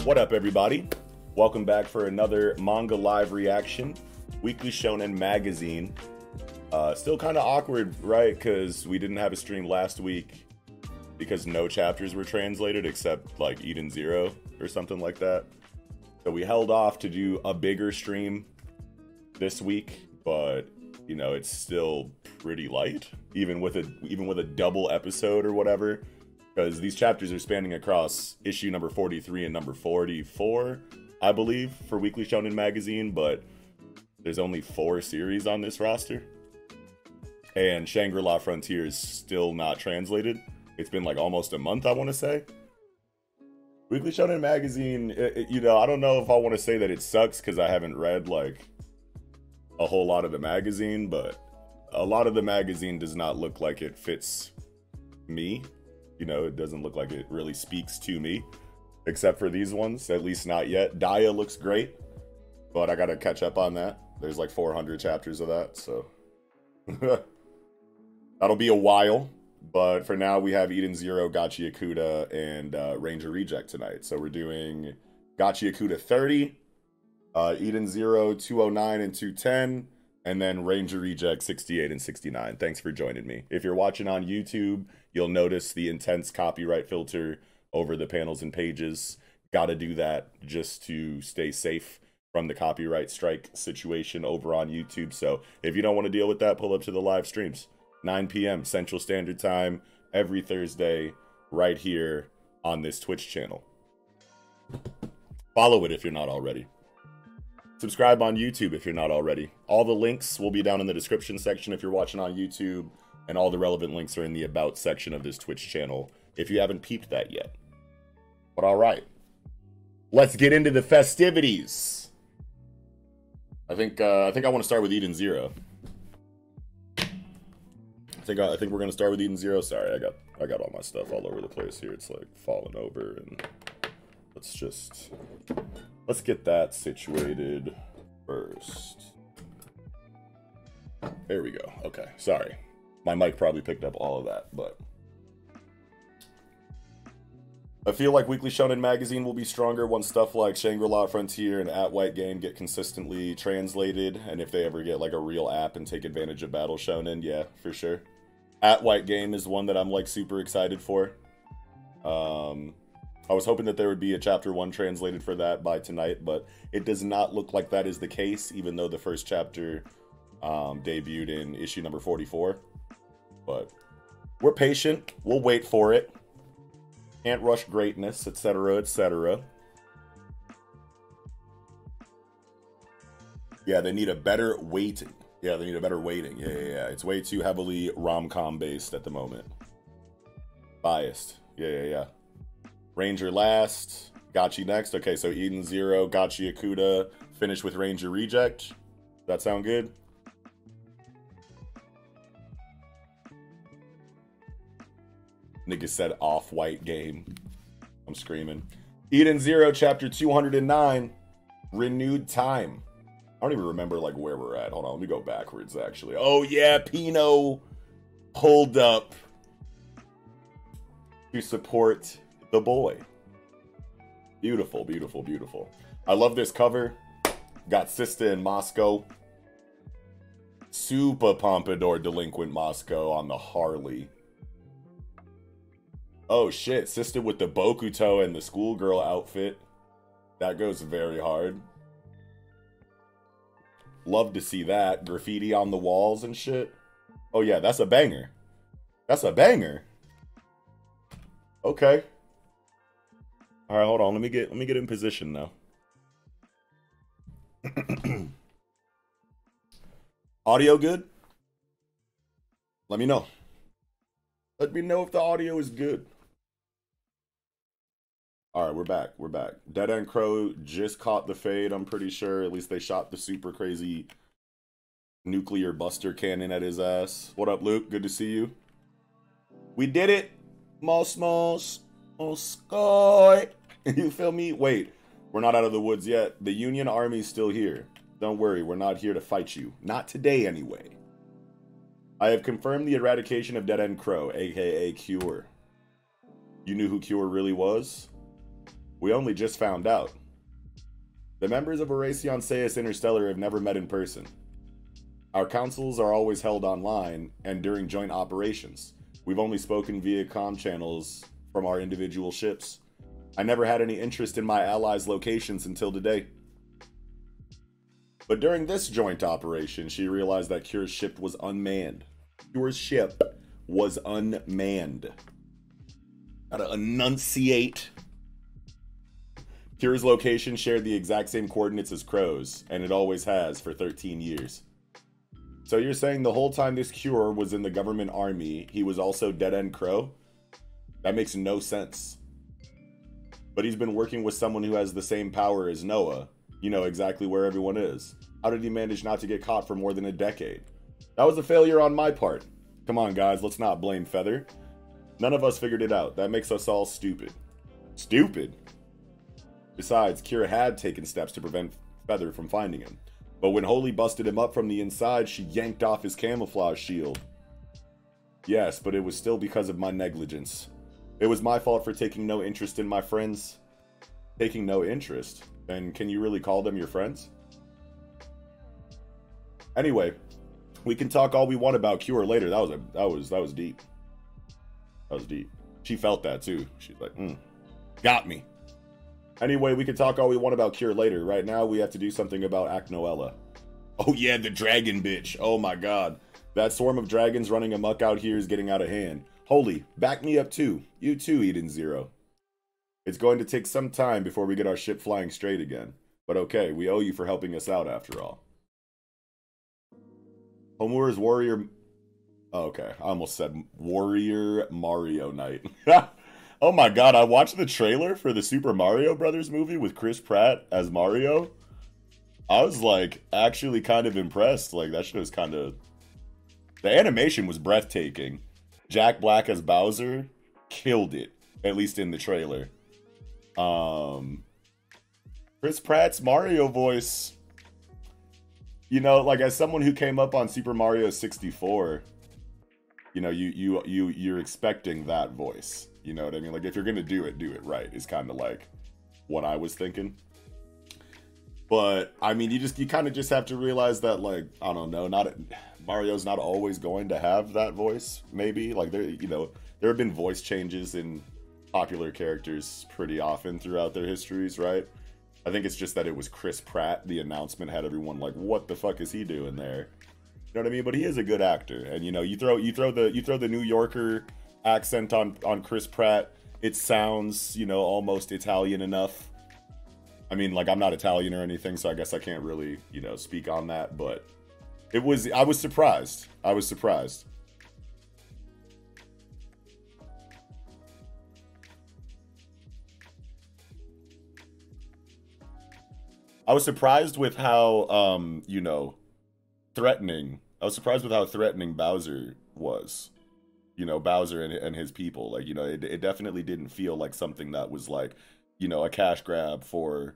What up, everybody? Welcome back for another manga live reaction. Weekly Shonen magazine. Still kind of awkward, right? Because we didn't have a stream last week because no chapters were translated except like Eden Zero or something like that. So we held off to do a bigger stream this week, but you know, it's still pretty light, even with a double episode or whatever, because these chapters are spanning across issue number 43 and number 44, I believe, for Weekly Shonen magazine, but there's only 4 series on this roster. And Shangri-La Frontier is still not translated. It's been like almost a month, I want to say. Weekly Shonen magazine, you know, I don't know if I want to say that it sucks because I haven't read like a whole lot of the magazine, but a lot of the magazine does not look like it fits me. You know, it doesn't look like it really speaks to me, except for these ones, at least not yet. Daya looks great, but I gotta catch up on that. There's like 400 chapters of that, so that'll be a while. But for now, we have Eden Zero, Gachiakuta, and Ranger Reject tonight. So we're doing Gachiakuta 30, Eden Zero 209 and 210, and then Ranger Reject 68 and 69. Thanks for joining me. If you're watching on YouTube, you'll notice the intense copyright filter over the panels and pages. Gotta do that just to stay safe from the copyright strike situation over on YouTube. So if you don't want to deal with that, pull up to the live streams. 9 p.m. Central Standard Time every Thursday right here on this Twitch channel. Follow it if you're not already. Subscribe on YouTube if you're not already. All the links will be down in the description section if you're watching on YouTube, and all the relevant links are in the About section of this Twitch channel if you haven't peeped that yet. But all right, let's get into the festivities. I think I want to start with Eden Zero. I think we're gonna start with Eden Zero. Sorry, I got all my stuff all over the place here. It's like falling over, and let's get that situated first. There we go. Okay, sorry. My mic probably picked up all of that, but I feel like Weekly Shonen magazine will be stronger once stuff like Shangri-La Frontier and At White Game get consistently translated, and if they ever get like a real app and take advantage of Battle Shonen, yeah, for sure. At White Game is one that I'm like super excited for. I was hoping that there would be a chapter 1 translated for that by tonight, but it does not look like that is the case, even though the first chapter debuted in issue number 44. But we're patient. We'll wait for it. Can't rush greatness, etc., etc. Yeah, they need a better weighting. Yeah, they need a better weighting. Yeah. It's way too heavily rom-com based at the moment. Biased. Yeah. Ranger last. Gachi next. Okay, so Eden Zero, Gachiakuta, finish with Ranger Reject. That sound good? Nigga said Off-White Game. I'm screaming. Eden Zero, chapter 209. Renewed Time. I don't even remember like where we're at. Hold on, let me go backwards actually. Oh yeah, Pino pulled up to support the boy. Beautiful, beautiful, beautiful. I love this cover. Got Sister in Moscow. Super Pompadour delinquent Moscow on the Harley. Oh shit, Sister with the Bokuto and the schoolgirl outfit. That goes very hard. Love to see that. Graffiti on the walls and shit. Oh yeah, that's a banger. That's a banger. Okay. All right, hold on. Let me get in position now. Audio good? Let me know. Let me know if the audio is good. All right, we're back. We're back. Dead End Crow just caught the fade, I'm pretty sure. At least they shot the super crazy nuclear buster cannon at his ass. What up, Luke? Good to see you. We did it. Moscow. You feel me? Wait, we're not out of the woods yet. The Union Army's still here. Don't worry, we're not here to fight you. Not today, anyway. I have confirmed the eradication of Dead End Crow, aka Cure. You knew who Cure really was? We only just found out. The members of Horacion Seius Interstellar have never met in person. Our councils are always held online and during joint operations. We've only spoken via comm channels from our individual ships. I never had any interest in my allies' locations until today. But during this joint operation, she realized that Kyo's ship was unmanned. Kyo's ship was unmanned. Gotta enunciate. Kyo's location shared the exact same coordinates as Crow's, and it always has for 13 years. So you're saying the whole time this Kyo was in the government army, he was also dead-end Crow? That makes no sense. But he's been working with someone who has the same power as Noah. You know exactly where everyone is. How did he manage not to get caught for more than a decade? That was a failure on my part. Come on, guys, let's not blame Feather. None of us figured it out. That makes us all stupid. Stupid? Besides, Kira had taken steps to prevent Feather from finding him. But when Holy busted him up from the inside, she yanked off his camouflage shield. Yes, but it was still because of my negligence. It was my fault for taking no interest in my friends. Taking no interest? Then can you really call them your friends? Anyway, we can talk all we want about Cure later. That was deep. That was deep. She felt that too. She's like, got me. Anyway, we can talk all we want about Cure later. Right now, we have to do something about Acnoella. Oh yeah, the dragon bitch. Oh my god. That swarm of dragons running amok out here is getting out of hand. Holy, back me up too. You too, Eden Zero. It's going to take some time before we get our ship flying straight again. But okay, we owe you for helping us out after all. Homura's warrior... Oh, okay, I almost said Warrior Mario Night. Oh my god, I watched the trailer for the Super Mario Brothers movie with Chris Pratt as Mario. I was like, actually kind of impressed. Like, that shit was kind of... The animation was breathtaking. Jack Black as Bowser killed it, at least in the trailer. Chris Pratt's Mario voice, you know, like as someone who came up on Super Mario 64, you know, you're expecting that voice. You know what I mean? Like if you're gonna do it right. Is kind of like what I was thinking. But I mean, you kind of just have to realize that, like, I don't know, Mario's not always going to have that voice. Maybe like there have been voice changes in popular characters pretty often throughout their histories, right? I think it's just that it was Chris Pratt. The announcement had everyone like, what the fuck is he doing there? You know what I mean? But he is a good actor, and you know, you throw the New Yorker accent on Chris Pratt, it sounds, you know, almost Italian enough. I mean, like, I'm not Italian or anything, so I guess I can't really, you know, speak on that, but I was surprised. I was surprised. I was surprised with how, you know, threatening. I was surprised with how threatening Bowser was. You know, Bowser and his people. Like, you know, it definitely didn't feel like something that was like, you know, a cash grab for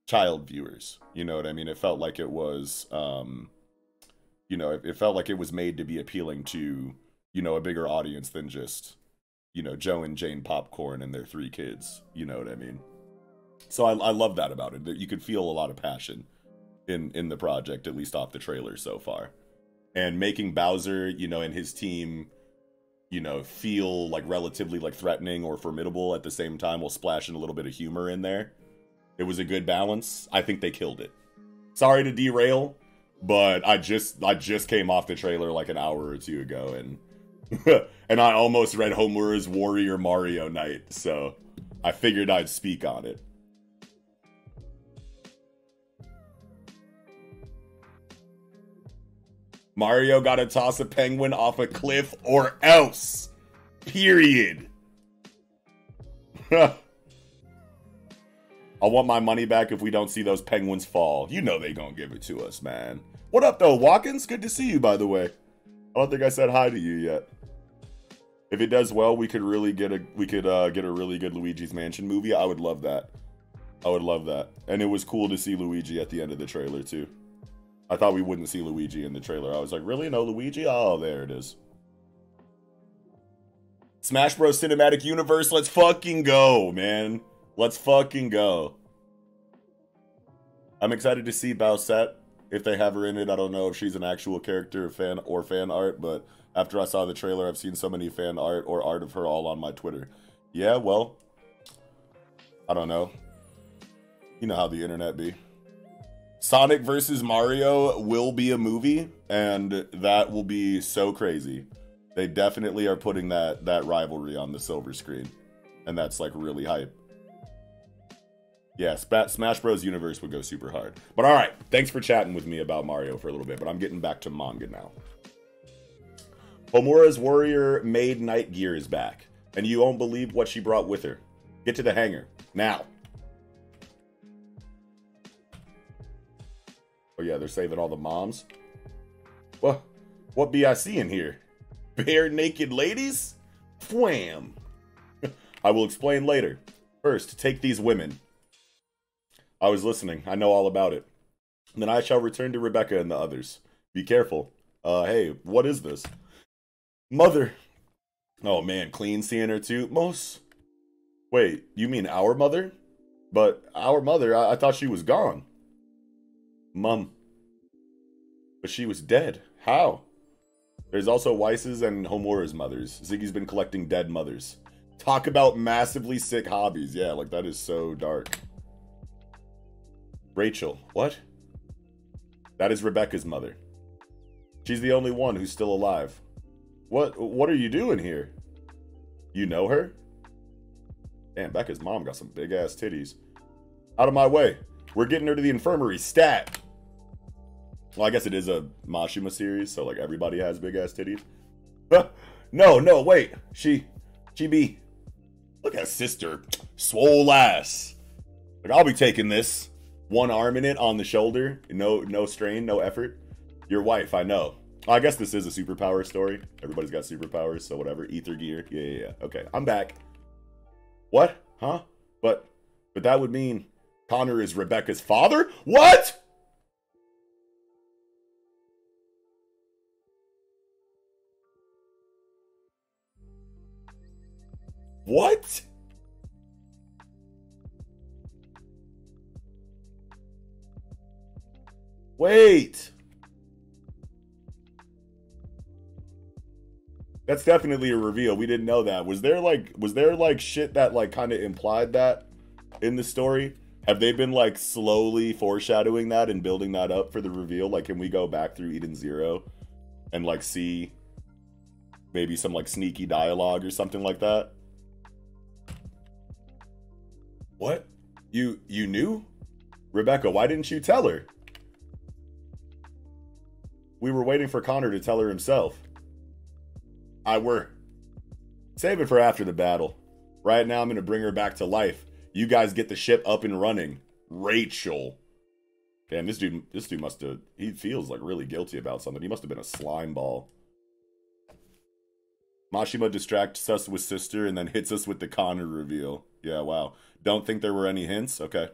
child viewers. You know what I mean? It felt like it was, you know, it felt like it was made to be appealing to, you know, a bigger audience than just, you know, Joe and Jane Popcorn and their 3 kids. You know what I mean? So I love that about it. That you could feel a lot of passion in the project, at least off the trailer so far. And making Bowser, you know, and his team, you know, feel like relatively like threatening or formidable at the same time while splashing a little bit of humor in there. It was a good balance. I think they killed it. Sorry to derail, but I just came off the trailer like an hour or 2 ago, and and I almost read Homura's Warrior Mario Night, so I figured I'd speak on it. Mario gotta toss a penguin off a cliff or else. Period. I want my money back if we don't see those penguins fall. You know they gonna give it to us, man. What up, though, Watkins? Good to see you, by the way. I don't think I said hi to you yet. If it does well, we could get a really good Luigi's Mansion movie. I would love that. I would love that. And it was cool to see Luigi at the end of the trailer, too. I thought we wouldn't see Luigi in the trailer. I was like, really? No Luigi? Oh, there it is. Smash Bros. Cinematic Universe, let's fucking go, man. Let's fucking go. I'm excited to see Bowsette. If they have her in it, I don't know if she's an actual character or fan art, but after I saw the trailer, I've seen so many fan art or art of her all on my Twitter. Yeah, well, I don't know. You know how the internet be. Sonic versus Mario will be a movie, and that will be so crazy. They definitely are putting that rivalry on the silver screen, and that's like really hype. Yeah, Smash Bros. Universe would go super hard. But all right, thanks for chatting with me about Mario for a little bit, but I'm getting back to manga now. Homura's warrior maid Night Gear is back, and you won't believe what she brought with her. Get to the hangar, now. Oh yeah, they're saving all the moms. What be I seeing here? Bare naked ladies? Wham! I will explain later. First, take these women. I was listening. I know all about it. And then I shall return to Rebecca and the others. Be careful. Hey, what is this? Mother. Oh man, clean seeing her too. Mos. Wait, you mean our mother? But our mother, I thought she was gone. Mum. But she was dead. How? There's also Weiss's and Homura's mothers. Ziggy's been collecting dead mothers. Talk about massively sick hobbies. Yeah, like that is so dark. Rachel. What? That is Rebecca's mother. She's the only one who's still alive. What are you doing here? You know her? Damn, Becca's mom got some big ass titties. Out of my way. We're getting her to the infirmary. Stat! Well, I guess it is a Mashima series, so like everybody has big ass titties. No, wait. She be. Look at sister. Swole ass. Like, I'll be taking this. One arm in it on the shoulder. No strain, no effort. Your wife, I know. I guess this is a superpower story. Everybody's got superpowers, so whatever. Ether gear. Yeah. Okay, I'm back. What? Huh? But that would mean Connor is Rebecca's father? What? What? Wait. That's definitely a reveal. We didn't know that. Was there like shit that like kind of implied that in the story? Have they been like slowly foreshadowing that and building that up for the reveal? Like, can we go back through Eden Zero and like see maybe some like sneaky dialogue or something like that? What? You knew? Rebecca, why didn't you tell her? We were waiting for Connor to tell her himself. Save it for after the battle. Right now, I'm going to bring her back to life. You guys get the ship up and running. Rachel. Damn, this dude must have... He feels like really guilty about something. He must have been a slime ball. Mashima distracts us with sister and then hits us with the Connor reveal. Yeah, wow. Don't think there were any hints? Okay.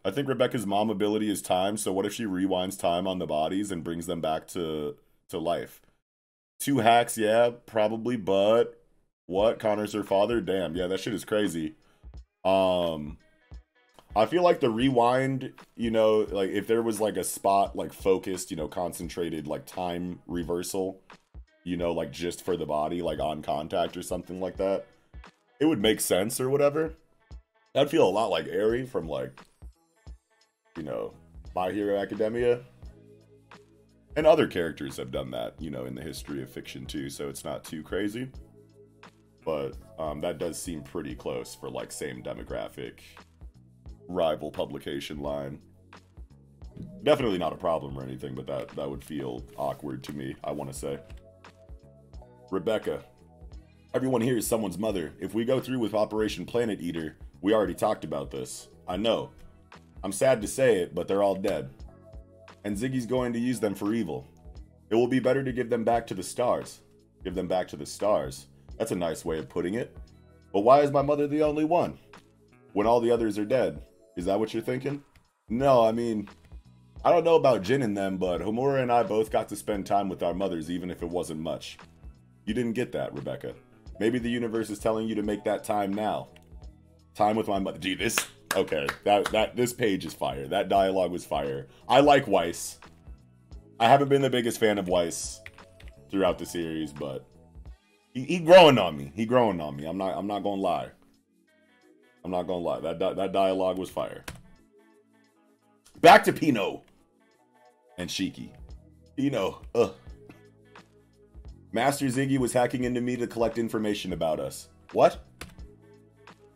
I think Rebecca's mom ability is time, so what if she rewinds time on the bodies and brings them back to life? 2 hacks, yeah, probably, but what? Connor's her father? Damn, yeah, that shit is crazy. I feel like the rewind, you know, like if there was like a spot, like focused, you know, concentrated, like time reversal, you know, like just for the body, like on contact or something like that, it would make sense or whatever. That'd feel a lot like Eri from like, you know, My Hero Academia. And other characters have done that, you know, in the history of fiction too, so it's not too crazy. But that does seem pretty close for like same demographic, rival publication line. Definitely not a problem or anything, but that would feel awkward to me, I want to say. Rebecca. Everyone here is someone's mother. If we go through with Operation Planet Eater, we already talked about this. I know. I'm sad to say it, but they're all dead. And Ziggy's going to use them for evil. It will be better to give them back to the stars. Give them back to the stars. That's a nice way of putting it. But why is my mother the only one? When all the others are dead. Is that what you're thinking? No, I mean, I don't know about Jin and them, but Homura and I both got to spend time with our mothers, even if it wasn't much. You didn't get that, Rebecca. Maybe the universe is telling you to make that time now. Time with my mother. Gee, this okay. This page is fire. That dialogue was fire. I like Weiss. I haven't been the biggest fan of Weiss throughout the series, but he growing on me. He growing on me. I'm not gonna lie. I'm not gonna lie. That dialogue was fire. Back to Pino and Shiki. Pino, Master Ziggy was hacking into me to collect information about us. What?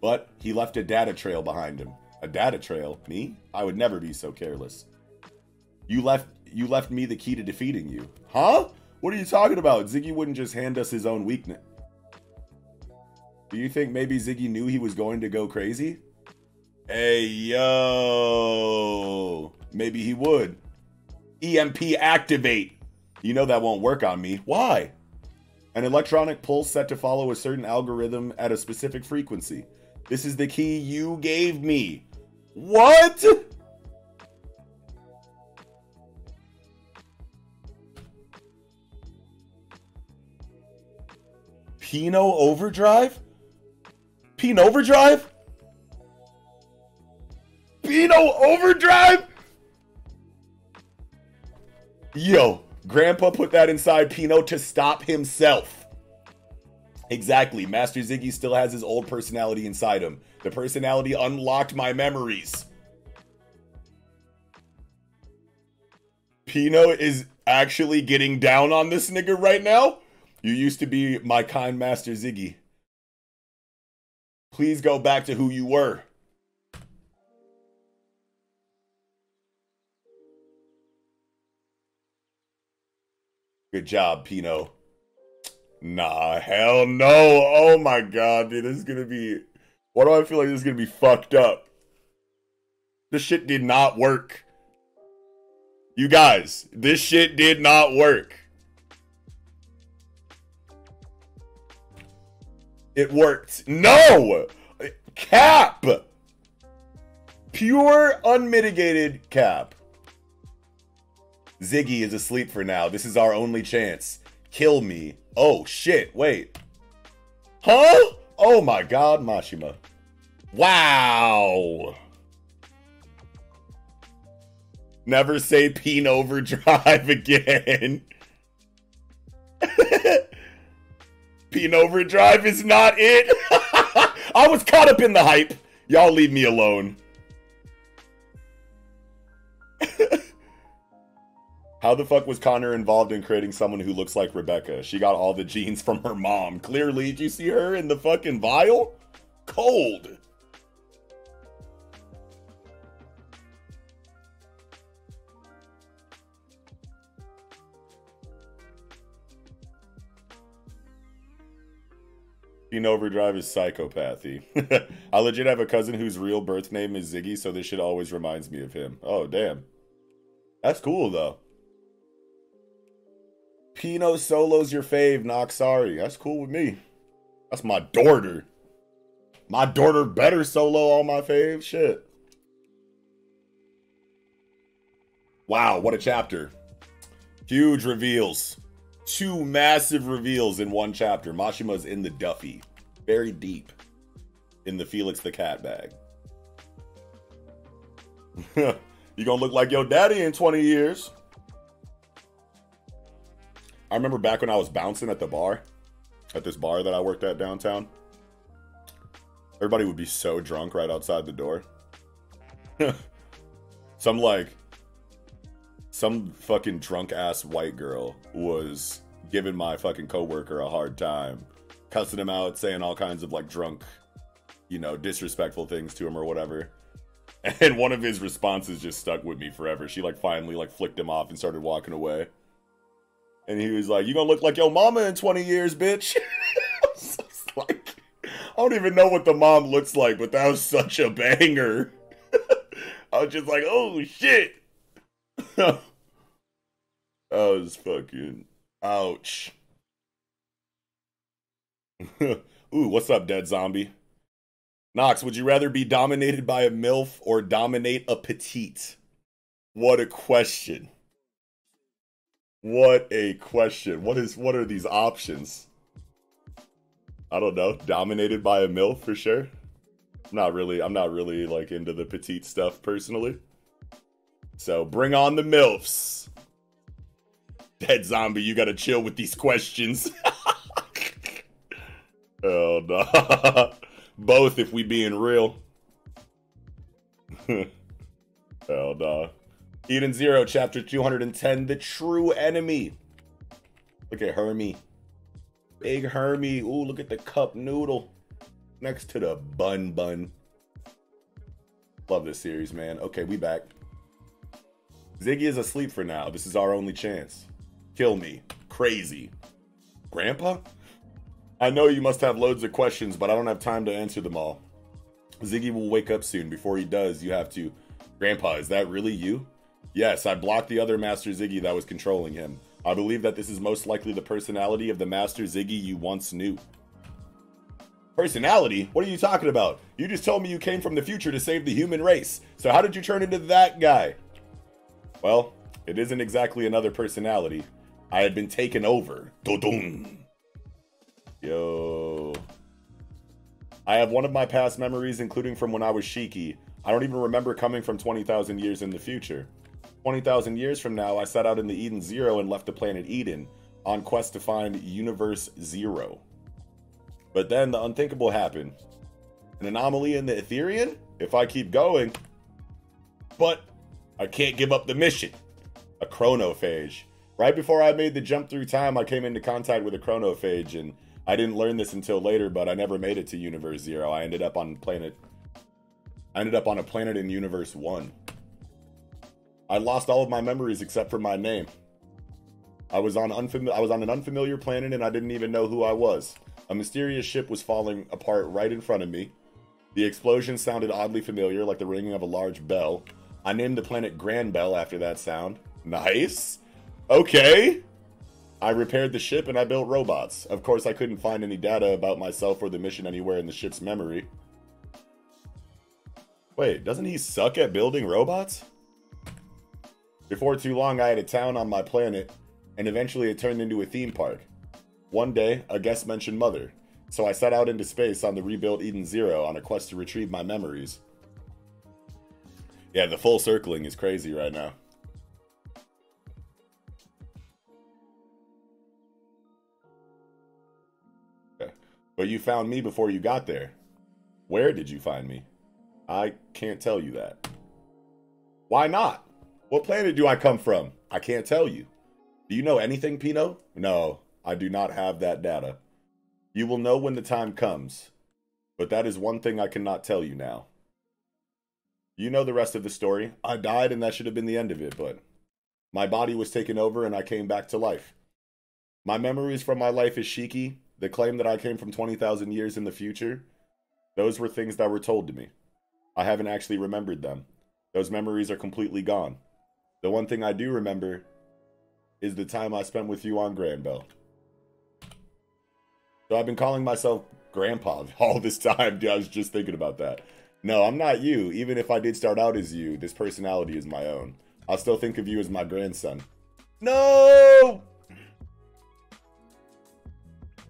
But he left a data trail behind him. A data trail? Me? I would never be so careless. You left me the key to defeating you. Huh? What are you talking about? Ziggy wouldn't just hand us his own weakness. Do you think maybe Ziggy knew he was going to go crazy? Hey, yo. Maybe he would. EMP activate. You know that won't work on me. Why? An electronic pulse set to follow a certain algorithm at a specific frequency. This is the key you gave me. What? Pino Overdrive? Pino Overdrive? Pino Overdrive? Yo, Grandpa put that inside Pino to stop himself. Exactly. Master Ziggy still has his old personality inside him. The personality unlocked my memories. Pino is actually getting down on this nigga right now? You used to be my kind Master Ziggy. Please go back to who you were. Good job, Pino. Nah, hell no. Oh my god, dude. This is gonna be... Why do I feel like this is gonna be fucked up? This shit did not work. You guys, this shit did not work. It worked. No! Cap! Pure, unmitigated cap. Ziggy is asleep for now. This is our only chance. Kill me. Oh, shit. Wait. Huh? Oh my god, Mashima. Wow. Never say Peen Overdrive again. Peen Overdrive is not it. I was caught up in the hype. Y'all leave me alone. How the fuck was Connor involved in creating someone who looks like Rebecca? She got all the genes from her mom. Clearly, did you see her in the fucking vial? Cold. Peen Overdrive is psychopathy. I legit have a cousin whose real birth name is Ziggy, so this shit always reminds me of him. Oh, damn. That's cool, though. Pino Solo's your fave, Nox. Sorry. That's cool with me. That's my daughter. My daughter better solo all my fave. Shit. Wow, what a chapter. Huge reveals. 2 massive reveals in 1 chapter. Mashima's in the Duffy. Very deep. In the Felix the Cat bag. You gonna look like your daddy in 20 years. I remember back when I was bouncing at the bar. At this bar that I worked at downtown. Everybody would be so drunk right outside the door. Some fucking drunk ass white girl was giving my fucking coworker a hard time. Cussing him out, saying all kinds of like drunk, you know, disrespectful things to him or whatever. And one of his responses just stuck with me forever. She like finally like flicked him off and started walking away. And he was like, "You gonna look like your mama in 20 years, bitch." I was just like, I don't even know what the mom looks like, but that was such a banger. I was just like, oh shit. That was fucking ouch. Ooh, what's up, dead zombie? Nox, would you rather be dominated by a MILF or dominate a petite? What a question. What a question. What are these options? I don't know. Dominated by a MILF for sure. I'm not really like into the petite stuff personally. So bring on the MILFs. Dead zombie, you gotta chill with these questions. Oh no. Both if we being real. Oh no. Eden Zero, chapter 210, the true enemy. Look at Hermie. Big Hermie. Ooh, look at the cup noodle next to the bun. Love this series, man. Okay, we back. Ziggy is asleep for now. This is our only chance. Kill me. Crazy. Grandpa? I know you must have loads of questions, but I don't have time to answer them all. Ziggy will wake up soon. Before he does, you have to... Grandpa, is that really you? Yes, I blocked the other Master Ziggy that was controlling him. I believe that this is most likely the personality of the Master Ziggy you once knew. Personality? What are you talking about? You just told me you came from the future to save the human race. So how did you turn into that guy? Well, it isn't exactly another personality. I had been taken over. Dodong. Yo. I have one of my past memories, including from when I was Shiki. I don't even remember coming from 20,000 years in the future. 20,000 years from now, I set out in the Eden Zero and left the planet Eden on quest to find Universe Zero. But then the unthinkable happened. An anomaly in the Etherian? If I keep going. But I can't give up the mission. A chronophage. Right before I made the jump through time, I came into contact with a chronophage, and I didn't learn this until later, but I never made it to Universe Zero. I ended up on a planet in Universe 1. I lost all of my memories except for my name. I was on an unfamiliar planet and I didn't even know who I was. A mysterious ship was falling apart right in front of me. The explosion sounded oddly familiar, like the ringing of a large bell. I named the planet Grand Bell after that sound. Nice. Okay. I repaired the ship and I built robots. Of course, I couldn't find any data about myself or the mission anywhere in the ship's memory. Wait, doesn't he suck at building robots? Before too long, I had a town on my planet, and eventually it turned into a theme park. One day, a guest mentioned Mother, so I set out into space on the rebuilt Eden Zero on a quest to retrieve my memories. Yeah, the full circling is crazy right now. Okay. But you found me before you got there. Where did you find me? I can't tell you that. Why not? What planet do I come from? I can't tell you. Do you know anything, Pino? No, I do not have that data. You will know when the time comes. But that is one thing I cannot tell you now. You know the rest of the story. I died and that should have been the end of it, but my body was taken over and I came back to life. My memories from my life as Shiki, the claim that I came from 20,000 years in the future, those were things that were told to me. I haven't actually remembered them. Those memories are completely gone. The one thing I do remember is the time I spent with you on Grand Bell. So I've been calling myself Grandpa all this time. Dude, I was just thinking about that. No, I'm not you. Even if I did start out as you, this personality is my own. I'll still think of you as my grandson. No!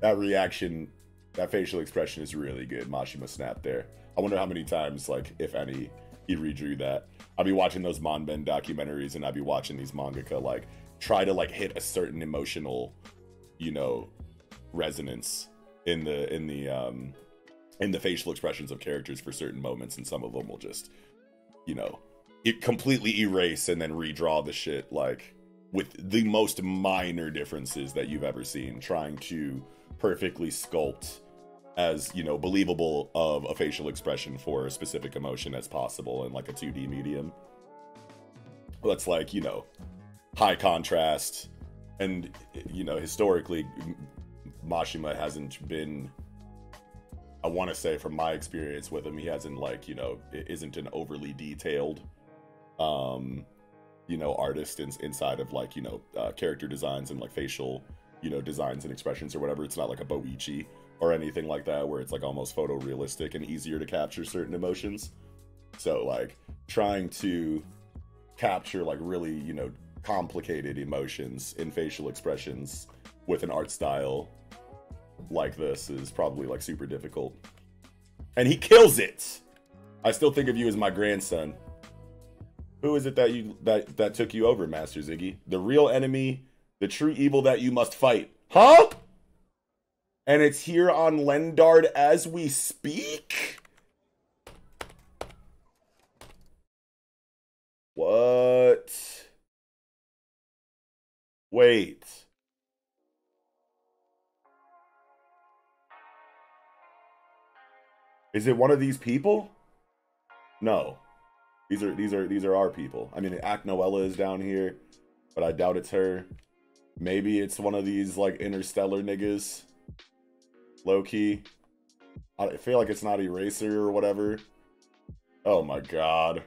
That reaction, that facial expression is really good. Mashima snapped there. I wonder how many times, like, if any, he redrew that. I'll be watching those Monben documentaries and I'll be watching these mangaka, like, try to, like, hit a certain emotional, you know, resonance in the facial expressions of characters for certain moments, and some of them will just, you know, completely erase and then redraw the shit, like, with the most minor differences that you've ever seen, trying to perfectly sculpt as, you know, believable of a facial expression for a specific emotion as possible in, like, a 2D medium. That's, like, you know, high contrast, and, you know, historically, Mashima hasn't been, I want to say from my experience with him, he hasn't, like, you know, isn't an overly detailed, you know, artist inside of, like, you know, character designs and, like, facial, you know, designs and expressions or whatever. It's not like a Boichi or anything like that, where it's, like, almost photorealistic and easier to capture certain emotions. So, like, trying to capture, like, really, you know, complicated emotions in facial expressions with an art style like this is probably, like, super difficult. And he kills it. I still think of you as my grandson. Who is it that took you over, Master Ziggy? The real enemy, the true evil that you must fight. Huh? And it's here on Lendard as we speak? What? Wait. Is it one of these people? No. These are our people. I mean, Aknoella is down here, but I doubt it's her. Maybe it's one of these like interstellar niggas. Low key. I feel like it's not Eraser or whatever. Oh my god.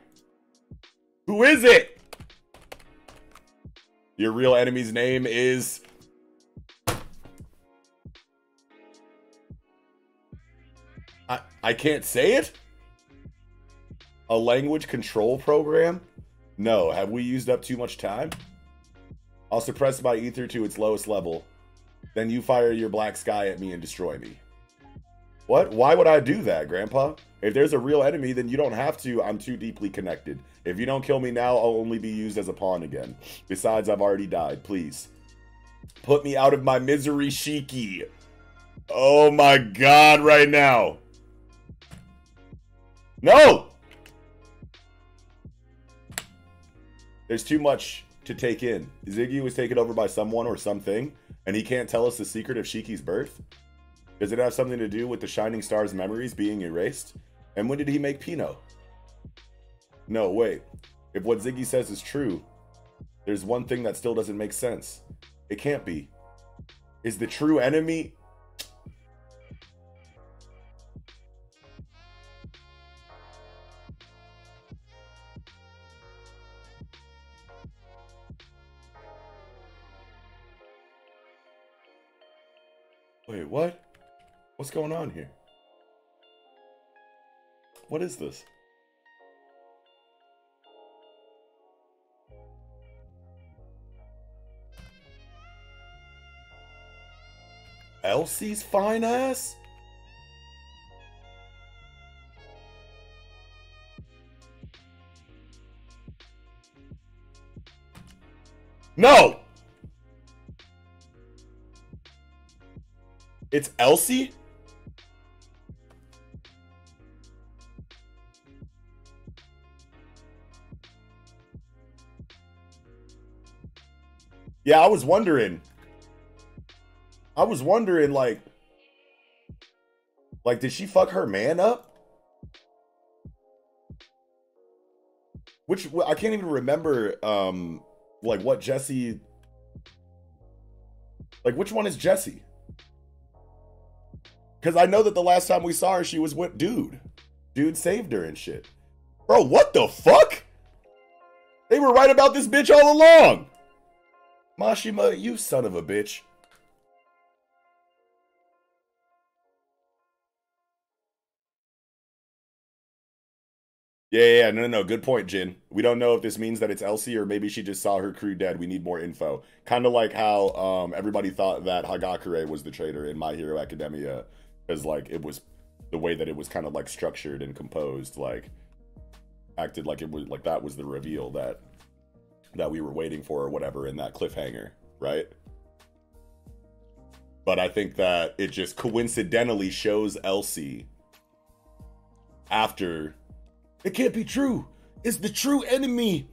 Who is it? Your real enemy's name is... I can't say it? A language control program? No, have we used up too much time? I'll suppress my ether to its lowest level. Then you fire your black sky at me and destroy me. What? Why would I do that, Grandpa? If there's a real enemy, then you don't have to. I'm too deeply connected. If you don't kill me now, I'll only be used as a pawn again. Besides, I've already died. Please. Put me out of my misery, Shiki. Oh my god, right now. No! There's too much to take in. Ziggy was taken over by someone or something, and he can't tell us the secret of Shiki's birth? Does it have something to do with the Shining Star's memories being erased? And when did he make Pinot? No, wait. If what Ziggy says is true, there's one thing that still doesn't make sense. It can't be. Is the true enemy... Wait, what? What's going on here? What is this? Elsie's fine ass? No! It's Elsie? Yeah, I was wondering, like, did she fuck her man up? Which, I can't even remember, like, what Jesse, like, which one is Jesse? Because I know that the last time we saw her, she was with Dude. Dude saved her and shit. Bro, what the fuck? They were right about this bitch all along. Mashima, you son of a bitch. Yeah, no. Good point, Jin. We don't know if this means that it's Elsie or maybe she just saw her crew dead. We need more info. Kind of like how everybody thought that Hagakure was the traitor in My Hero Academia. Because, like, it was the way that it was kind of, like, structured and composed, like, acted like it was, like, that was the reveal that we were waiting for or whatever in that cliffhanger, right? But I think that it just coincidentally shows Elsie after, it can't be true. It's the true enemy.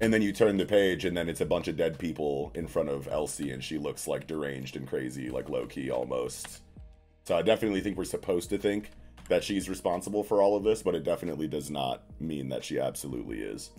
And then you turn the page and then it's a bunch of dead people in front of Elsie and she looks, like, deranged and crazy, like low-key almost. So I definitely think we're supposed to think that she's responsible for all of this, but it definitely does not mean that she absolutely is.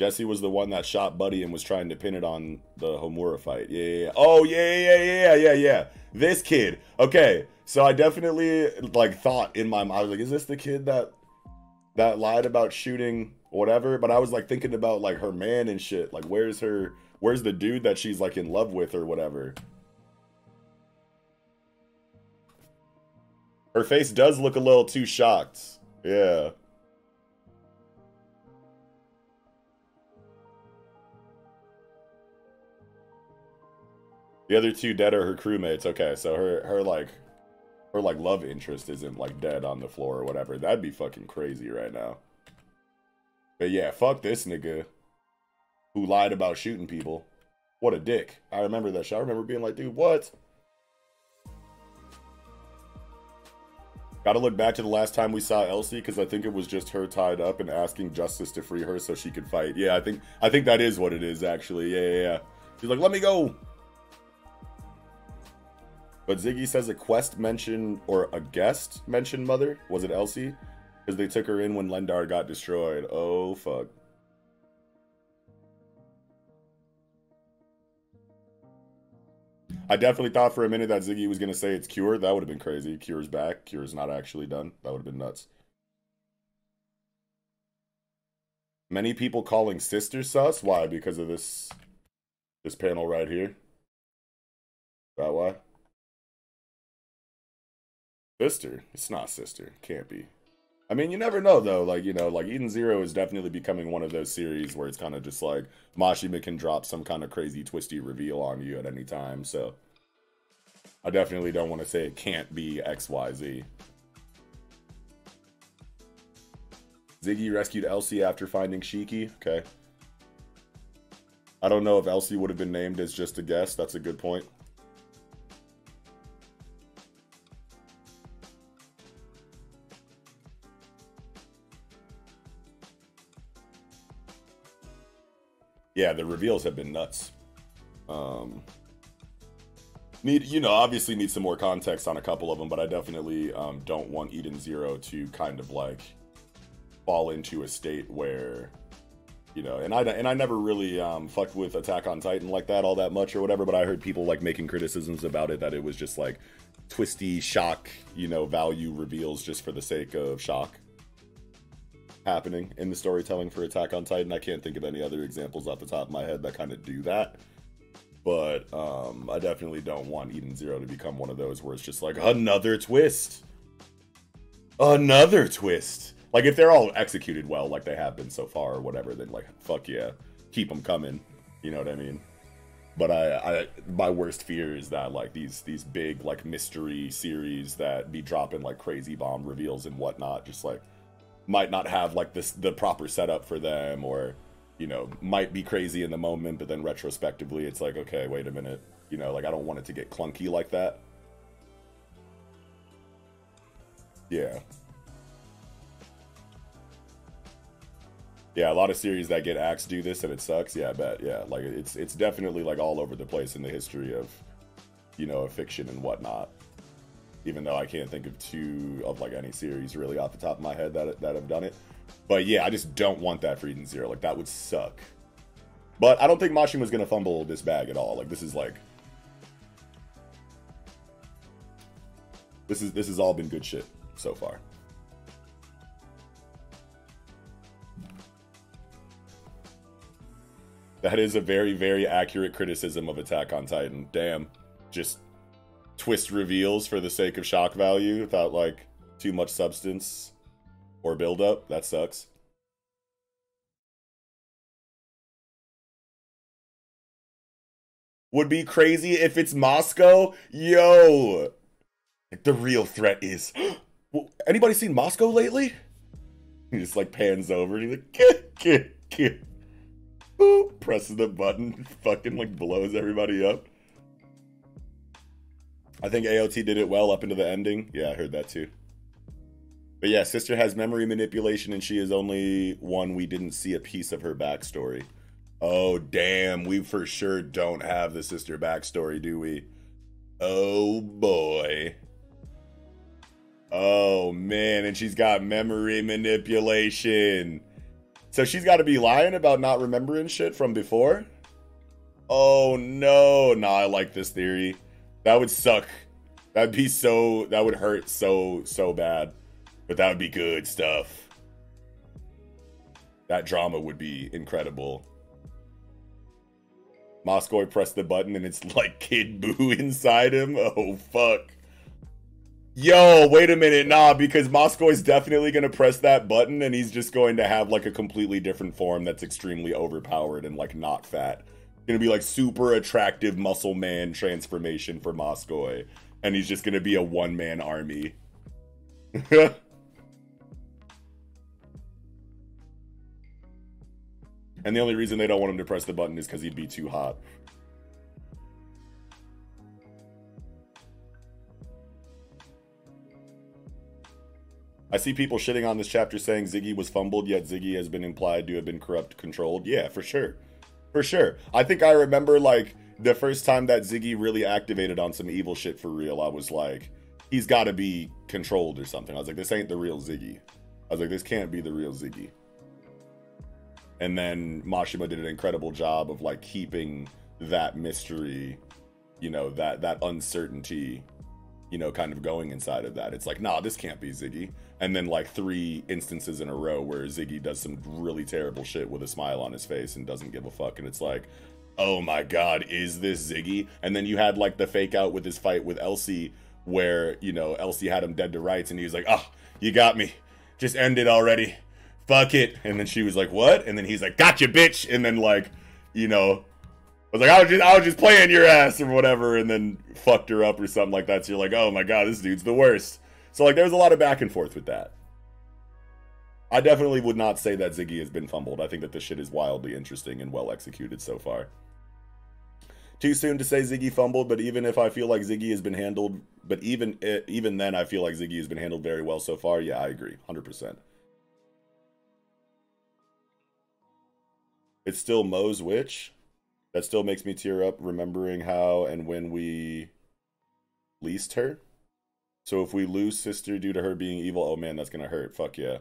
Jesse was the one that shot Buddy and was trying to pin it on the Homura fight. Yeah. Oh, yeah. This kid. Okay, so I definitely, like, thought in my mind, I was like, is this the kid that lied about shooting whatever? But I was, like, thinking about, like, her man and shit. Like, where's the dude that she's, like, in love with or whatever? Her face does look a little too shocked. Yeah. The other two dead are her crewmates. Okay, so her love interest isn't like dead on the floor or whatever. That'd be fucking crazy right now. But yeah, fuck this nigga who lied about shooting people. What a dick. I remember that shit. I remember being like, dude, what? Gotta look back to the last time we saw Elsie, because I think it was just her tied up and asking justice to free her so she could fight. Yeah, I think that is what it is, actually. Yeah. She's like, let me go. But Ziggy says a quest mentioned, or a guest mentioned Mother. Was it Elsie? Because they took her in when Lendar got destroyed. Oh, fuck. I definitely thought for a minute that Ziggy was going to say it's Cure. That would have been crazy. Cure's back. Cure's not actually done. That would have been nuts. Many people calling Sister sus. Why? Because of this panel right here. Is that why? Sister? It's not Sister. Can't be. I mean, you never know, though. Like, you know, like Eden Zero is definitely becoming one of those series where it's kind of just like Mashima can drop some kind of crazy twisty reveal on you at any time. So I definitely don't want to say it can't be XYZ. Ziggy rescued Elsie after finding Shiki. Okay. I don't know if Elsie would have been named as just a guest. That's a good point. Yeah, the reveals have been nuts. Obviously need some more context on a couple of them, but I definitely don't want Eden Zero to kind of like fall into a state where, you know, and I never really fucked with Attack on Titan like that all that much or whatever, but I heard people like making criticisms about it, that it was just like twisty shock, you know, value reveals just for the sake of shock happening in the storytelling for Attack on Titan. I can't think of any other examples off the top of my head that kind of do that. But I definitely don't want Eden Zero to become one of those where it's just like, another twist. Another twist. Like, if they're all executed well, like they have been so far or whatever, then like, fuck yeah, keep them coming. You know what I mean? But my worst fear is that like these big like mystery series that be dropping like crazy bomb reveals and whatnot, just like might not have like the proper setup for them, or, you know, might be crazy in the moment, but then retrospectively it's like, okay, wait a minute, you know, like I don't want it to get clunky like that. Yeah, a lot of series that get axed do this and it sucks. Yeah, I bet. Yeah, like it's definitely like all over the place in the history of, you know, of fiction and whatnot. Even though I can't think of like any series really off the top of my head that have done it. But yeah, I just don't want that for Eden Zero. Like, that would suck. But I don't think Mashima's gonna fumble this bag at all. Like, this is like, this has all been good shit so far. That is a very, very accurate criticism of Attack on Titan. Damn. Just twist reveals for the sake of shock value without like too much substance or build up. That sucks. Would be crazy if it's Moscow. Yo, like, the real threat is, well, anybody seen Moscow lately? He just like pans over and he's like, boop, presses the button, fucking like blows everybody up. I think AOT did it well up into the ending. Yeah, I heard that too. But yeah, Sister has memory manipulation, and she is only one we didn't see a piece of her backstory. Oh, damn. We for sure don't have the Sister backstory, do we? Oh, boy. Oh, man. And she's got memory manipulation. So she's got to be lying about not remembering shit from before? Oh, no. Nah, I like this theory. That would suck. That would hurt so bad. But that would be good stuff. That drama would be incredible. Moscow pressed the button and it's like Kid Buu inside him. Oh, fuck. Yo, wait a minute. Nah, because Moscow is definitely going to press that button and he's just going to have like a completely different form that's extremely overpowered and like not fat. Gonna be like super attractive muscle man transformation for Moskoy. And he's just gonna be a one-man army. And the only reason they don't want him to press the button is because he'd be too hot. I see people shitting on this chapter saying Ziggy was fumbled, yet Ziggy has been implied to have been corrupt controlled. Yeah, for sure. For sure. I think I remember, like, the first time that Ziggy really activated on some evil shit for real, I was like, he's got to be controlled or something. I was like, this ain't the real Ziggy. I was like, this can't be the real Ziggy. And then Mashima did an incredible job of, like, keeping that mystery, you know, that uncertainty, you know, kind of going inside of that. It's like, nah, this can't be Ziggy. And then, like, 3 instances in a row where Ziggy does some really terrible shit with a smile on his face and doesn't give a fuck. And it's like, oh my god, is this Ziggy? And then you had, like, the fake out with his fight with Elsie where, you know, Elsie had him dead to rights and he was like, oh, you got me. Just end it already. Fuck it. And then she was like, what? And then he's like, gotcha, bitch. And then, like, you know, I was like, I was just playing your ass or whatever, and then fucked her up or something like that. So you're like, oh my god, this dude's the worst. So, like, there's a lot of back and forth with that. I definitely would not say that Ziggy has been fumbled. I think that this shit is wildly interesting and well executed so far. Too soon to say Ziggy fumbled, but even if I feel like Ziggy has been handled, but even then I feel like Ziggy has been handled very well so far. Yeah, I agree, 100%. It's still Mo's witch. That still makes me tear up remembering how and when we leased her. So if we lose sister due to her being evil, oh man, that's gonna hurt. Fuck yeah.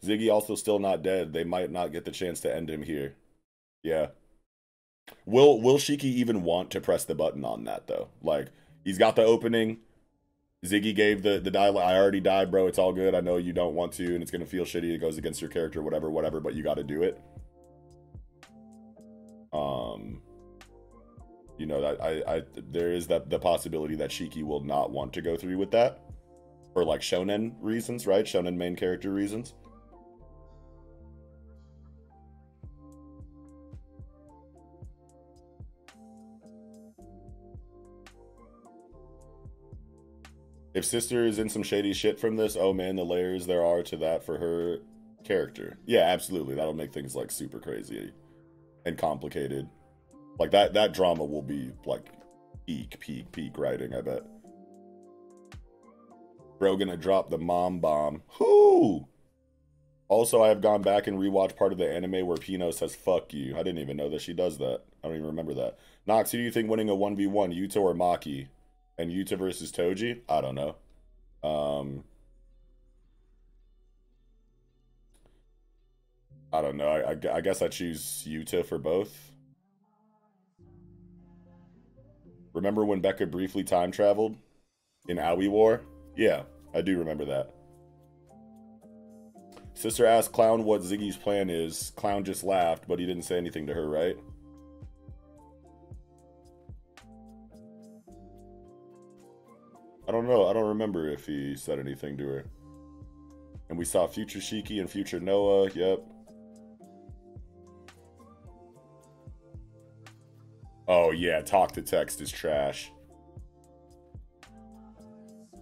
Ziggy also still not dead. They might not get the chance to end him here. Yeah. Will Shiki even want to press the button on that though? Like, he's got the opening. Ziggy gave the dialogue, I already died, bro, it's all good. I know you don't want to, and it's gonna feel shitty. It goes against your character, whatever, but you gotta do it. You know, that there is the possibility that Shiki will not want to go through with that. For, like, shonen reasons, right? Shonen main character reasons. If sister is in some shady shit from this, oh man, the layers there are to that for her character. Yeah, absolutely. That'll make things, like, super crazy and complicated. Like, that drama will be, like, peak writing, I bet. Bro gonna drop the mom bomb. Whoo! Also, I have gone back and rewatched part of the anime where Pino says, fuck you. I didn't even know that she does that. I don't even remember that. Nox, who do you think winning a 1v1, Yuta or Maki? And Yuta versus Toji? I don't know. I don't know. I guess I choose Yuta for both. Remember when Becca briefly time traveled in Aoi War? Yeah, I do remember that. Sister asked Clown what Ziggy's plan is. Clown just laughed, but he didn't say anything to her, right? I don't know. I don't remember if he said anything to her. And we saw future Shiki and future Noah. Yep. Oh, yeah. Talk to text is trash.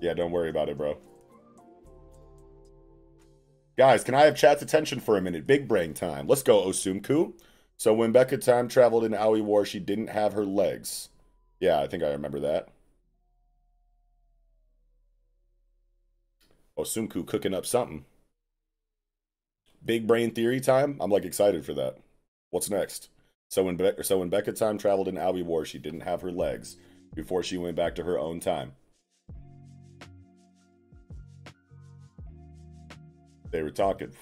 Yeah, don't worry about it, bro. Guys, can I have chat's attention for a minute? Big brain time. Let's go, Osumku. So when Becca time traveled in Aoi War, she didn't have her legs. Yeah, I think I remember that. Osumku cooking up something. Big brain theory time? I'm, like, excited for that. What's next? So when Becca time traveled in Aoi War, she didn't have her legs before she went back to her own time. They were talking.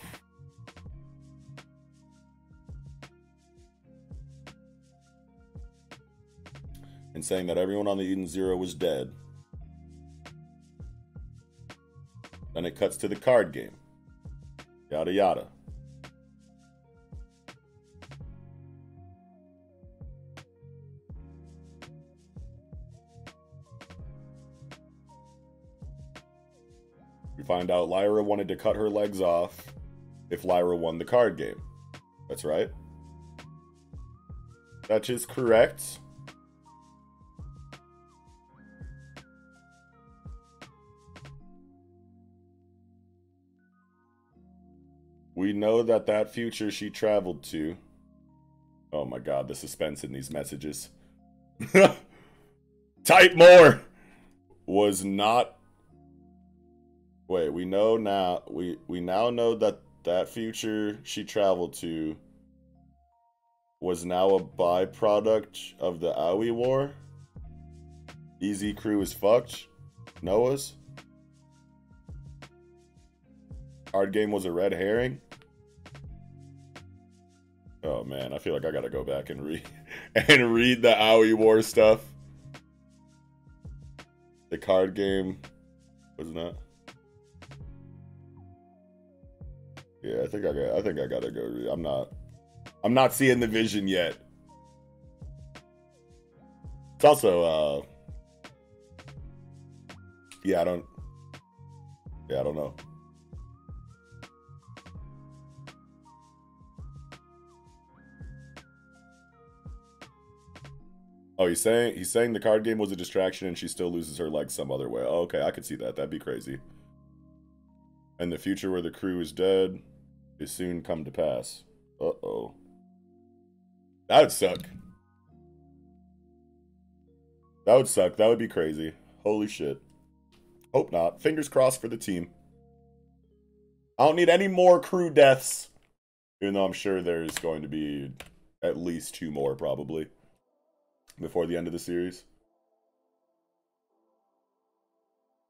And saying that everyone on the Eden Zero was dead. Then it cuts to the card game. Yada yada. We find out Lyra wanted to cut her legs off if Lyra won the card game. That's right. That is correct. We know that future she traveled to. Oh my god, the suspense in these messages. Type more! Was not... Wait, we know now... We now know that future she traveled to was now a byproduct of the Aoi War? Easy Crew is fucked? Noah's? Card game was a red herring? Oh man, I feel like I gotta go back and read the Aoi War stuff. The card game was not. Yeah, I think I gotta go read. I'm not seeing the vision yet. It's also yeah, I don't know. Oh, he's saying the card game was a distraction and she still loses her legs some other way. Oh, okay, I could see that. That'd be crazy. And the future where the crew is dead is soon come to pass. Uh-oh. That would suck. That would suck. That would be crazy. Holy shit. Hope not. Fingers crossed for the team. I don't need any more crew deaths. Even though I'm sure there's going to be at least 2 more, probably, before the end of the series.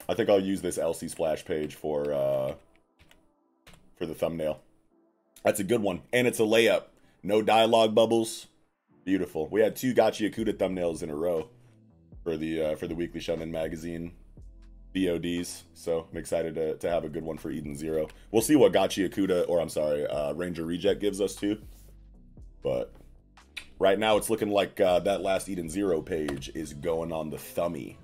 I think I'll use this Elsie splash page for the thumbnail. That's a good one. And it's a layup. No dialogue bubbles. Beautiful. We had 2 Gachiakuta thumbnails in a row for the Weekly Shonen Magazine VODs. So I'm excited to have a good one for Eden Zero. We'll see what Gachiakuta, or I'm sorry, Ranger Reject gives us too. But right now, it's looking like that last Eden Zero page is going on the thummy.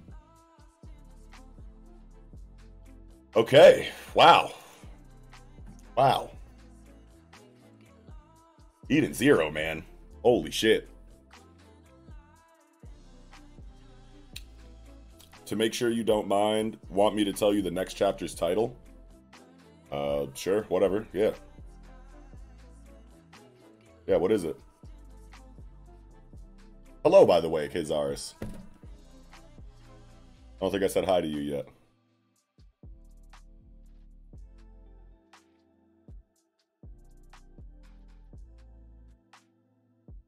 Okay. Wow. Wow. Eden Zero, man. Holy shit. To make sure you don't mind, want me to tell you the next chapter's title? Sure. Whatever. Yeah. Yeah, what is it? Hello, by the way, Kazaris. I don't think I said hi to you yet.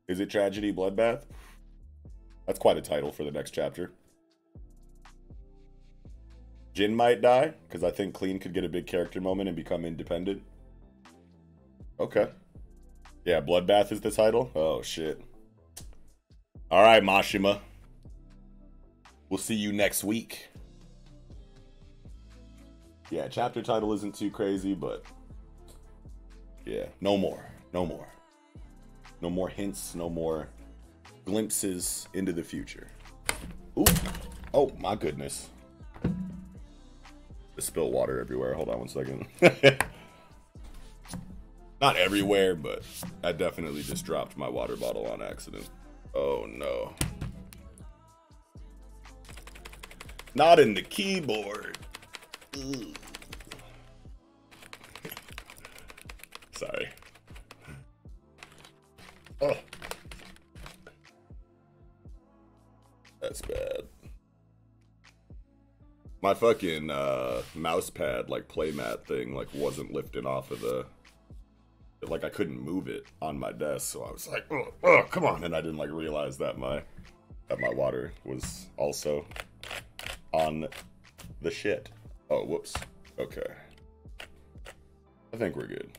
Is it Tragedy Bloodbath? That's quite a title for the next chapter. Jin might die, because I think Clean could get a big character moment and become independent. Okay. Yeah, Bloodbath is the title? Oh, shit. All right, Mashima. We'll see you next week. Yeah, chapter title isn't too crazy, but yeah, no more. No more. No more hints, no more glimpses into the future. Ooh. Oh, my goodness. I spilled water everywhere. Hold on one second. Not everywhere, but I definitely just dropped my water bottle on accident. Oh, no. Not in the keyboard. Ooh. Sorry. Oh. That's bad. My fucking mouse pad, like playmat thing, like wasn't lifting off of the... Like I couldn't move it on my desk, so I was like, oh, come on. And I didn't like realize that my water was also on the shit. Oh, whoops. Okay. I think we're good.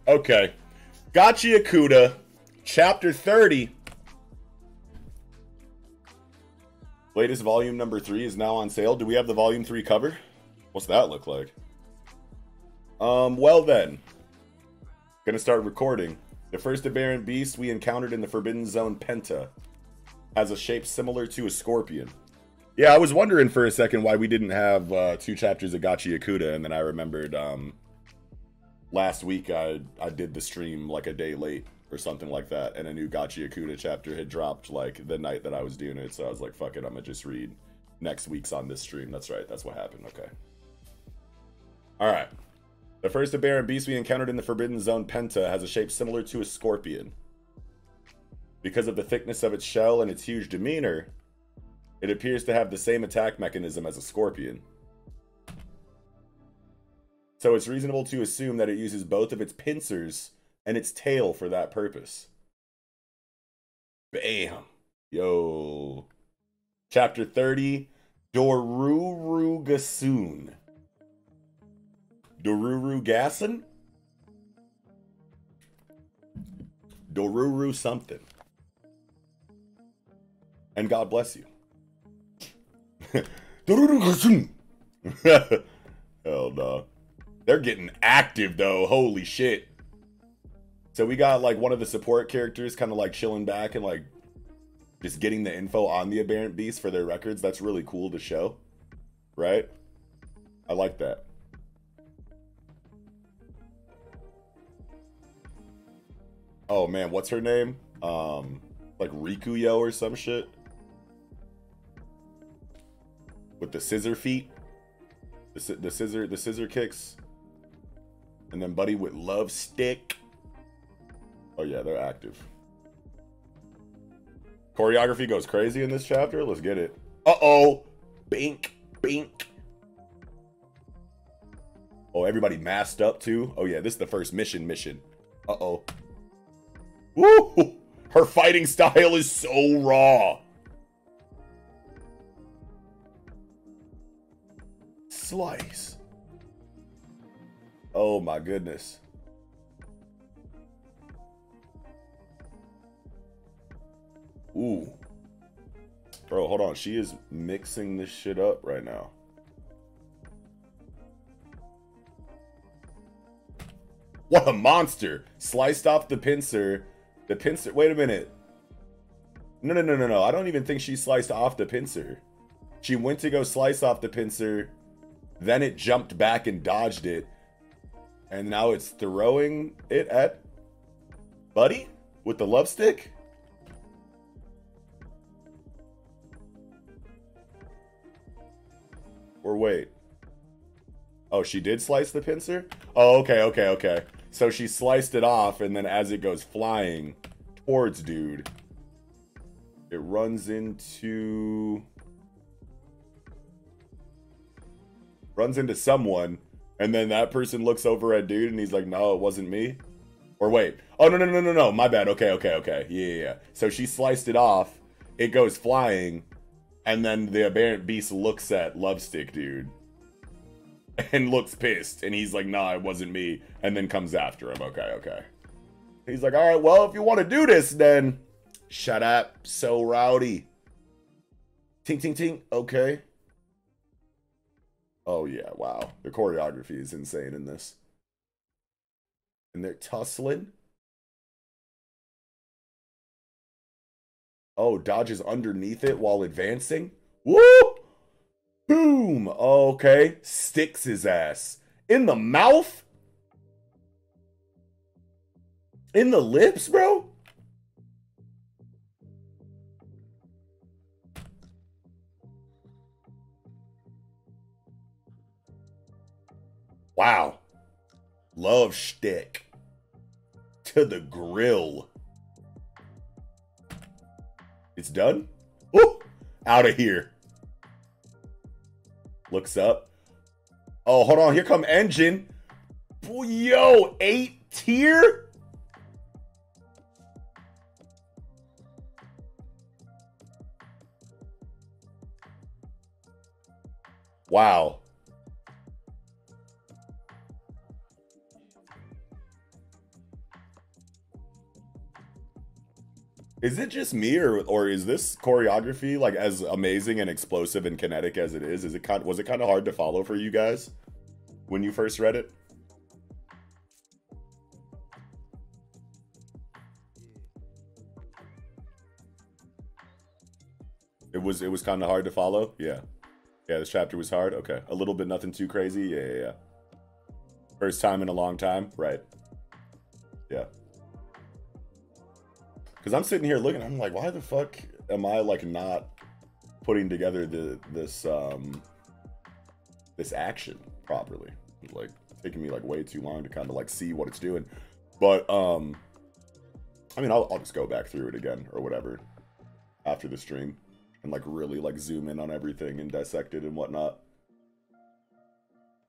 Okay. Gachiakuta, chapter 30. Latest volume number 3 is now on sale. Do we have the volume 3 cover? What's that look like? Well then. Gonna start recording. The first aberrant beast we encountered in the Forbidden Zone Penta has a shape similar to a scorpion. Yeah, I was wondering for a second why we didn't have 2 chapters of Gachiakuta, and then I remembered last week I did the stream like a day late or something like that, and a new Gachiakuta chapter had dropped like the night that I was doing it, so I was like, fuck it, I'm gonna just read next week's on this stream. That's right, that's what happened. Okay. Alright. The first aberrant beast we encountered in the Forbidden Zone, Penta, has a shape similar to a scorpion. Because of the thickness of its shell and its huge demeanor, it appears to have the same attack mechanism as a scorpion. So it's reasonable to assume that it uses both of its pincers and its tail for that purpose. Bam! Yo. Chapter 30, Dorurugasun. Dorurugasun? Doruru something. And God bless you. Dorurugasun! Hell no. They're getting active though, holy shit. So we got like one of the support characters kind of like chilling back and like just getting the info on the aberrant beast for their records. That's really cool to show, right? I like that. Oh man, what's her name? Like Rikuyo or some shit? With the scissor feet? The scissor kicks? And then Buddy with Love Stick. Oh yeah, they're active. Choreography goes crazy in this chapter. Let's get it. Uh-oh. Bink. Bink. Oh, everybody masked up too? Oh yeah, this is the first mission. Uh-oh. Woo! Her fighting style is so raw. Slice. Oh my goodness. Ooh. Bro, hold on. She is mixing this shit up right now. What a monster. Sliced off the pincer. The pincer. Wait a minute. No. I don't even think she sliced off the pincer. She went to go slice off the pincer. Then it jumped back and dodged it. And now it's throwing it at Buddy with the love stick. Or wait. Oh, she did slice the pincer? Oh, okay. So she sliced it off, and then as it goes flying towards dude, it runs into someone, and then that person looks over at dude, and he's like, no, it wasn't me. Or wait. Oh, no. My bad. Okay. Yeah. So she sliced it off. It goes flying. And then the aberrant beast looks at Lovestick dude and looks pissed. And he's like, nah, it wasn't me. And then comes after him. Okay. He's like, all right, well, if you want to do this, then shut up. So rowdy. Ting. Okay. Oh, yeah. Wow. The choreography is insane in this. And they're tussling. Oh, dodges underneath it while advancing. Woo! Boom! Okay. Sticks his ass. In the mouth? In the lips, bro? Wow. Love stick. To the grill. It's done? Ooh! Out of here. Looks up. Oh, hold on. Here come engine. Yo, 8 tier? Wow. Is it just me, or is this choreography like as amazing and explosive and kinetic as it is? Was it kind of hard to follow for you guys when you first read it? It was kind of hard to follow. Yeah, this chapter was hard. Okay, a little bit, nothing too crazy. Yeah. First time in a long time, right? Yeah. Because I'm sitting here looking, I'm like, why the fuck am I like not putting together this action properly? Like, it's taking me like way too long to kind of like see what it's doing. But I mean, I'll just go back through it again or whatever after the stream and like really like zoom in on everything and dissect it and whatnot.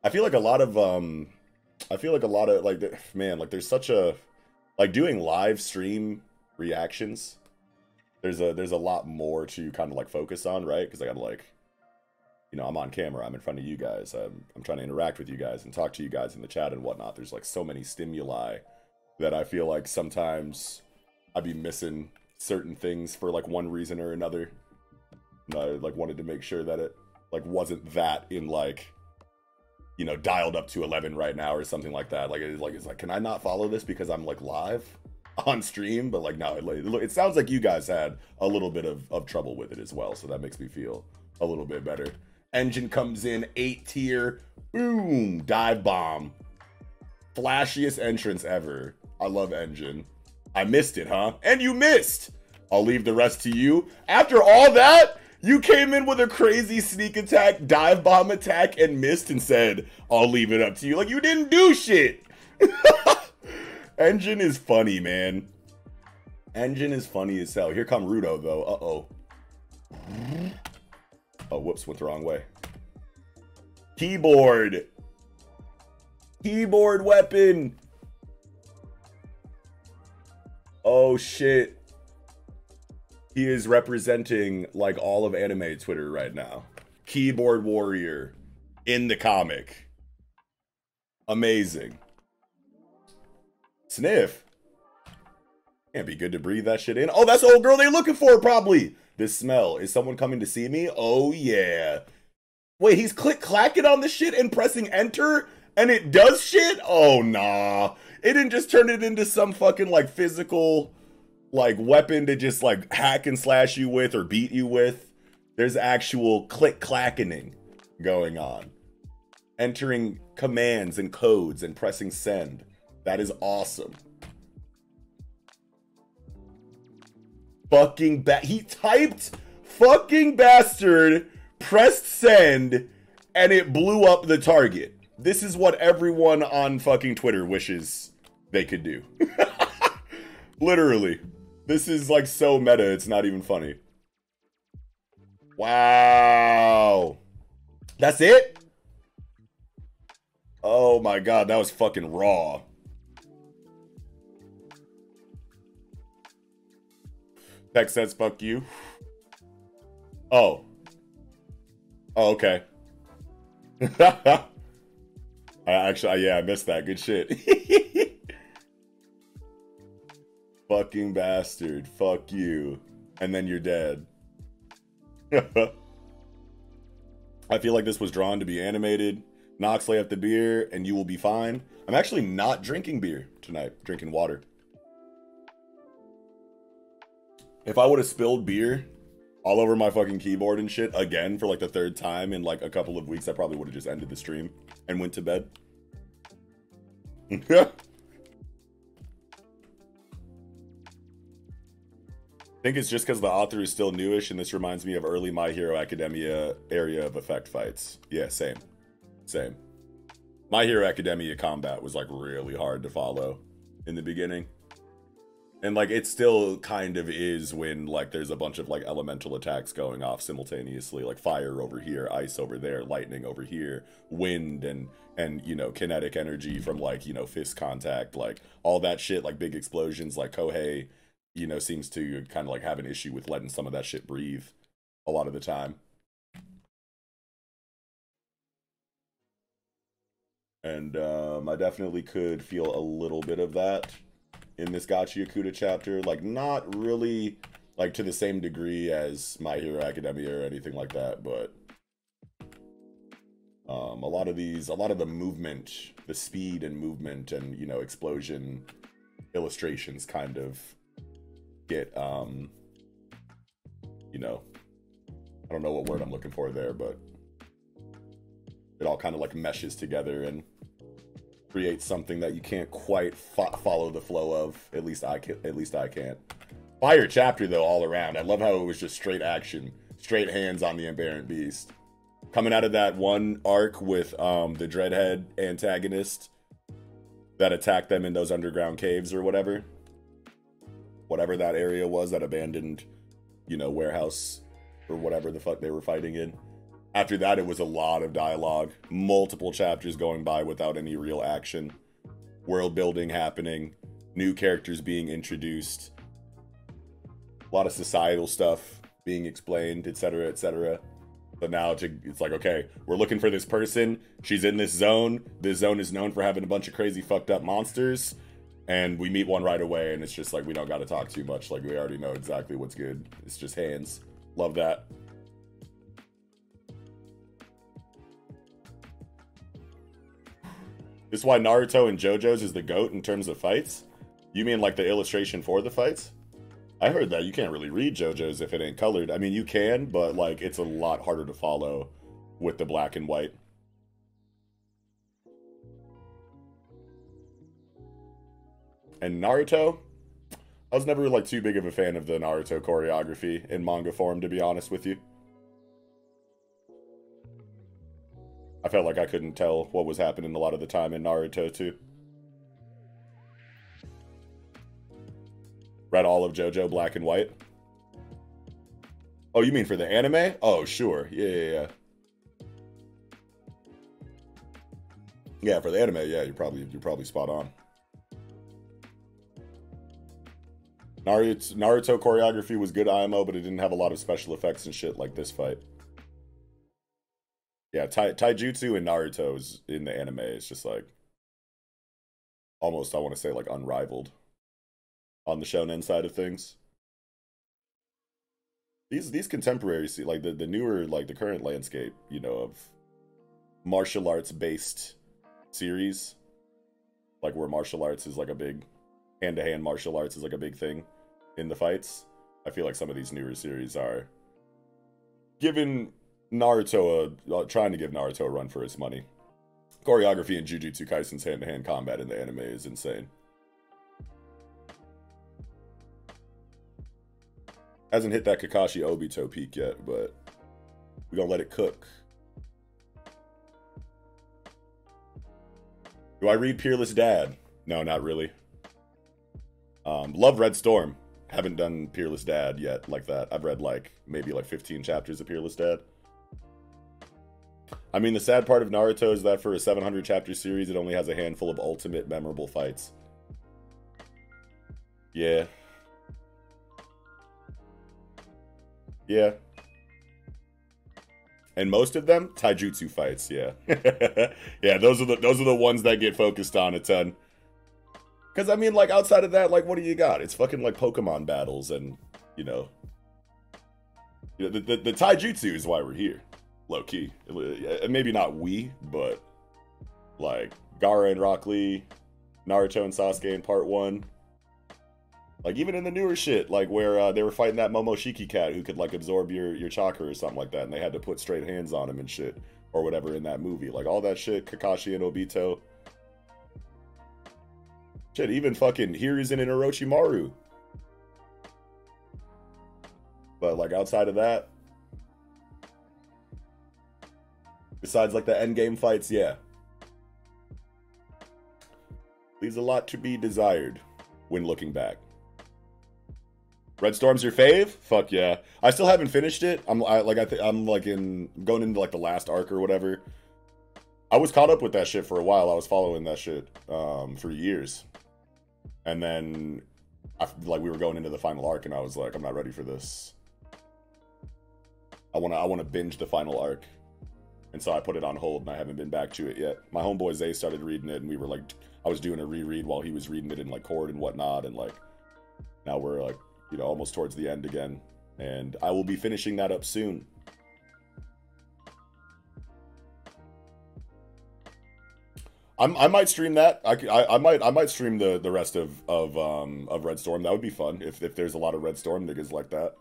I feel like a lot of like, man, like there's such a, like doing live stream reactions, there's a lot more to kind of like focus on, right? Because I gotta like, you know, I'm on camera, I'm in front of you guys, I'm trying to interact with you guys and talk to you guys in the chat and whatnot. There's like so many stimuli that I feel like sometimes I'd be missing certain things for like one reason or another. And I like wanted to make sure that it like wasn't that in like, you know, dialed up to 11 right now or something like that. Like it's like, can I not follow this because I'm like live on stream? But like, no, it sounds like you guys had a little bit of trouble with it as well. So that makes me feel a little bit better. Engine comes in 8 tier, boom, dive bomb. Flashiest entrance ever. I love Engine. I missed it, huh? And you missed. I'll leave the rest to you. After all that, you came in with a crazy sneak attack, dive bomb attack, and missed and said, I'll leave it up to you. Like, you didn't do shit. Engine is funny, man. Engine is funny as hell. Here come Rudo, though. Uh-oh. Oh, whoops, went the wrong way. Keyboard. Keyboard weapon. Oh, shit. He is representing like all of anime Twitter right now. Keyboard warrior in the comic. Amazing. Sniff. Can't be good to breathe that shit in. Oh, that's the old girl they looking for, probably. This smell. Is someone coming to see me? Oh, yeah. Wait, he's click-clacking on the shit and pressing enter and it does shit? Oh, nah. It didn't just turn it into some fucking like physical like weapon to just like hack and slash you with or beat you with. There's actual click-clackening going on. Entering commands and codes and pressing send. That is awesome. Fucking he typed fucking bastard, pressed send, and it blew up the target. This is what everyone on fucking Twitter wishes they could do. Literally. This is like so meta, it's not even funny. Wow. That's it? Oh my god, that was fucking raw. Tech says fuck you. Oh. Oh, okay. I missed that. Good shit. Fucking bastard. Fuck you. And then you're dead. I feel like this was drawn to be animated. Knox, lay up the beer and you will be fine. I'm actually not drinking beer tonight. Drinking water. If I would have spilled beer all over my fucking keyboard and shit again for like the 3rd time in like a couple of weeks, I probably would have just ended the stream and went to bed. I think it's just because the author is still newish and this reminds me of early My Hero Academia area of effect fights. Yeah, same. Same. My Hero Academia combat was like really hard to follow in the beginning. And like it still kind of is when like there's a bunch of like elemental attacks going off simultaneously, like fire over here, ice over there, lightning over here, wind and you know, kinetic energy from like, you know, fist contact, like all that shit, like big explosions. Like Kohei, you know, seems to kind of like have an issue with letting some of that shit breathe a lot of the time. And I definitely could feel a little bit of that in this Gachiakuta chapter. Like, not really, like, to the same degree as My Hero Academia or anything like that, but a lot of the movement, the speed and movement and, you know, explosion illustrations kind of get, you know, I don't know what word I'm looking for there, but it all kind of like meshes together and create something that you can't quite follow the flow of. At least I can. At least I can't. Fire chapter though, all around. I love how it was just straight action, straight hands on the Aberrant Beast. Coming out of that one arc with the Dreadhead antagonist that attacked them in those underground caves or whatever that area was, that abandoned, you know, warehouse or whatever the fuck they were fighting in. After that, it was a lot of dialogue, multiple chapters going by without any real action, world building happening, new characters being introduced, a lot of societal stuff being explained, etc., etc. But now it's like, okay, we're looking for this person. She's in this zone. This zone is known for having a bunch of crazy fucked up monsters. And we meet one right away, and it's just like, we don't got to talk too much. Like, we already know exactly what's good. It's just hands. Love that. This is why Naruto and JoJo's is the GOAT in terms of fights? You mean like the illustration for the fights? I heard that you can't really read JoJo's if it ain't colored. I mean, you can, but like it's a lot harder to follow with the black and white. And Naruto, I was never like too big of a fan of the Naruto choreography in manga form, to be honest with you. I felt like I couldn't tell what was happening a lot of the time in Naruto too. Read all of JoJo black and white. Oh, you mean for the anime? Oh, sure. Yeah. Yeah, for the anime, yeah, you're probably spot on. Naruto choreography was good IMO, but it didn't have a lot of special effects and shit like this fight. Yeah, taijutsu and Naruto's in the anime is just like almost, I want to say, like unrivaled on the shonen side of things. These contemporary, like the newer, like the current landscape, you know, of martial arts based series, like where martial arts is like a big hand-to-hand martial arts is like a big thing in the fights. I feel like some of these newer series are giving Naruto trying to give Naruto a run for his money. Choreography in Jujutsu Kaisen's hand-to-hand combat in the anime is insane. Hasn't hit that Kakashi Obito peak yet, but we're gonna let it cook. Do I read Peerless Dad? No, not really. Love Red Storm. Haven't done Peerless Dad yet like that. I've read like maybe like 15 chapters of Peerless Dad. I mean, the sad part of Naruto is that for a 700 chapter series, it only has a handful of ultimate memorable fights. Yeah. Yeah. And most of them, taijutsu fights, yeah. Yeah, those are the ones that get focused on a ton. Because, I mean, like, outside of that, like, what do you got? It's fucking, like, Pokemon battles and, you know the taijutsu is why we're here, low-key. Maybe not we, but, like, Gaara and Rock Lee, Naruto and Sasuke in Part 1. Like, even in the newer shit, like, where they were fighting that Momoshiki cat who could, like, absorb your chakra or something like that, and they had to put straight hands on him and shit, or whatever in that movie. Like, all that shit, Kakashi and Obito. Shit, even fucking Hiruzen and Orochimaru. But, like, outside of that, besides, like, the endgame fights, yeah. Leaves a lot to be desired when looking back. Red Storm's your fave? Fuck yeah. I still haven't finished it. I'm going into like the last arc or whatever. I was caught up with that shit for a while. I was following that shit for years. And then we were going into the final arc and I was like, I'm not ready for this. I want to binge the final arc. And so I put it on hold and I haven't been back to it yet. My homeboy Zay started reading it and we were like, I was doing a reread while he was reading it in like Cord and whatnot, and like now we're like, you know, almost towards the end again, and I will be finishing that up soon. I might stream that. I might stream the rest of Red Storm. That would be fun if there's a lot of Red Storm niggas like that.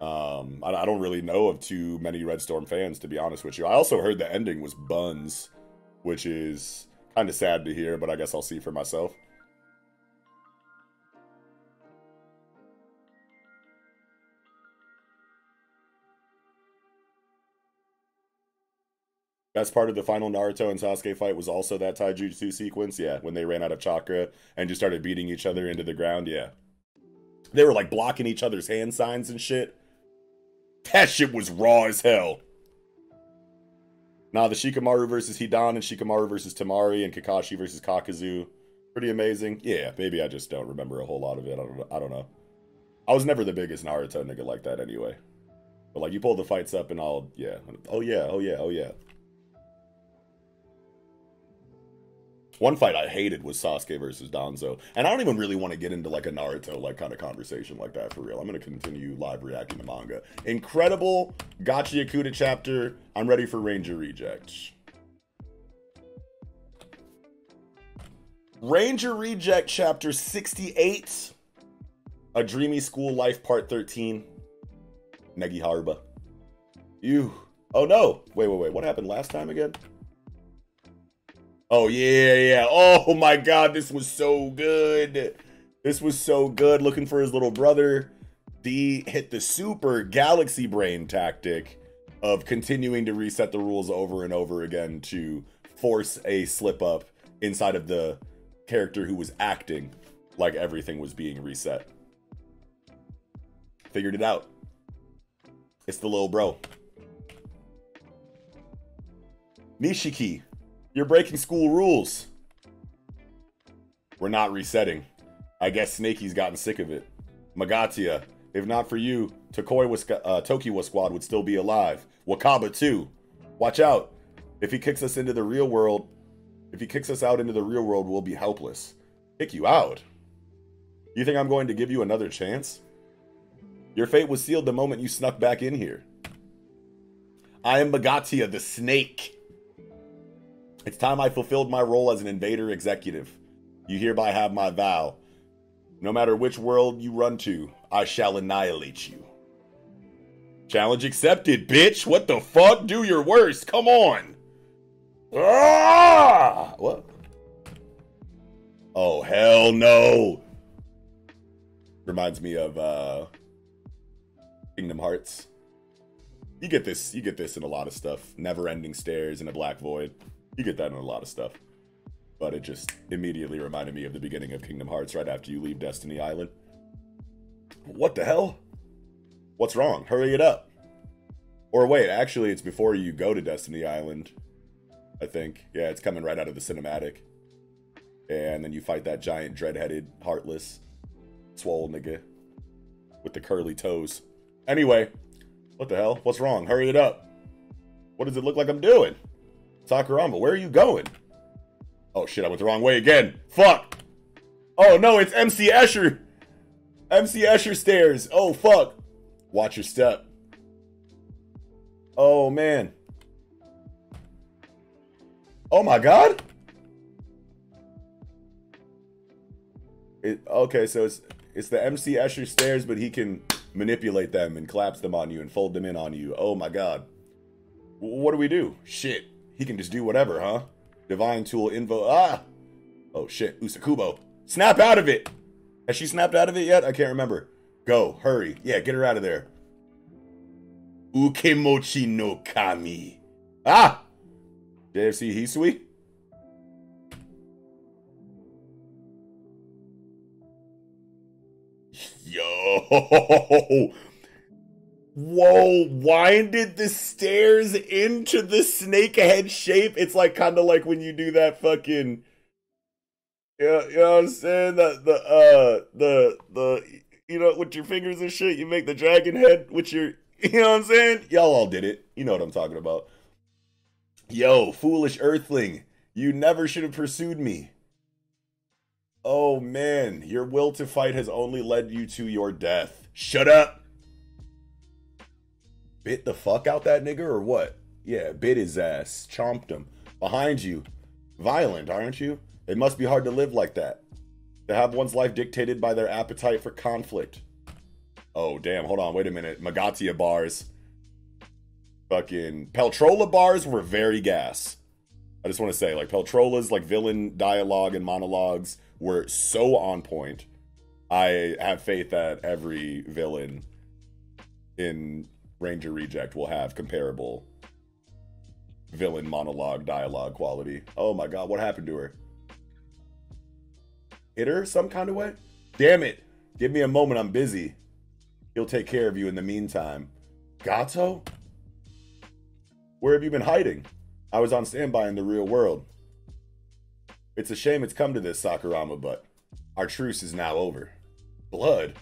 I don't really know of too many Red Storm fans, to be honest with you. I also heard the ending was buns, which is Kind of sad to hear, but I guess I'll see for myself. Best part of the final Naruto and Sasuke fight was also that taijutsu sequence, yeah, when they ran out of chakra and just started beating each other into the ground, yeah. They were like blocking each other's hand signs and shit. That shit was raw as hell. Nah, the Shikamaru versus Hidan and Shikamaru versus Tamari and Kakashi versus Kakuzu, pretty amazing. Yeah, maybe I just don't remember a whole lot of it. I don't know. I was never the biggest Naruto nigga like that anyway. But like, you pull the fights up and I'll, yeah. Oh yeah, oh yeah, oh yeah. One fight I hated was Sasuke versus Danzo. And I don't even really want to get into like a Naruto like kind of conversation like that for real. I'm going to continue live reacting to manga. Incredible Gachiakuta chapter. I'm ready for Ranger Reject. Ranger Reject chapter 68. A Dreamy School Life part 13. Negi Haruba. Ew. Oh no. Wait. What happened last time again? Oh, yeah. Oh, my God. This was so good. This was so good. Looking for his little brother. D hit the super galaxy brain tactic of continuing to reset the rules over and over again to force a slip up inside of the character who was acting like everything was being reset. Figured it out. It's the little bro. Nishiki. You're breaking school rules. We're not resetting. I guess Snakey's gotten sick of it. Magatia, if not for you, Tokiwa Squad would still be alive. Wakaba too. Watch out. If he kicks us out into the real world, we'll be helpless. Kick you out? You think I'm going to give you another chance? Your fate was sealed the moment you snuck back in here. I am Magatia the Snake. It's time I fulfilled my role as an invader executive. You hereby have my vow. No matter which world you run to, I shall annihilate you. Challenge accepted, bitch. What the fuck? Do your worst. Come on. Ah! What? Oh, hell no. Reminds me of Kingdom Hearts. You get this in a lot of stuff. Never-ending stairs in a black void. You get that in a lot of stuff. But it just immediately reminded me of the beginning of Kingdom Hearts right after you leave Destiny Island. What the hell? What's wrong? Hurry it up. Or wait, actually it's before you go to Destiny Island, I think. Yeah, it's coming right out of the cinematic. And then you fight that giant dread-headed, heartless, swole nigga with the curly toes. Anyway, what the hell? What's wrong? Hurry it up. What does it look like I'm doing? Sakurama, where are you going? Oh shit, I went the wrong way again. Fuck. Oh no, it's MC Escher. MC Escher stairs. Oh fuck. Watch your step. Oh man. Oh my god. Okay, so it's the MC Escher stairs, but he can manipulate them and collapse them on you and fold them in on you. Oh my god. What do we do? Shit. He can just do whatever, huh? Divine Tool Invo. Ah! Oh shit, Usakubo. Snap out of it! Has she snapped out of it yet? I can't remember. Go, hurry. Yeah, get her out of there. Ukemochi no Kami. Ah! JFC Hisui? Yo! Whoa, winded the stairs into the snake head shape. It's like kind of like when you do that fucking, you know what I'm saying? The you know, with your fingers and shit, you make the dragon head with your, you know what I'm saying? Y'all all did it. You know what I'm talking about. Yo, foolish earthling, you never should have pursued me. Oh man, your will to fight has only led you to your death. Shut up. Bit the fuck out that nigga or what? Yeah, bit his ass. Chomped him. Behind you. Violent, aren't you? It must be hard to live like that. To have one's life dictated by their appetite for conflict. Oh, damn. Hold on. Wait a minute. Magatia bars. Fucking Peltrola bars were very gas. I just want to say, like, Peltrola's like villain dialogue and monologues were so on point. I have faith that every villain in Ranger Reject will have comparable villain monologue dialogue quality. Oh my god, what happened to her? Hit her some kind of way? Damn it. Give me a moment, I'm busy. He'll take care of you in the meantime. Gato? Where have you been hiding? I was on standby in the real world. It's a shame it's come to this, Sakurama, but our truce is now over. Blood?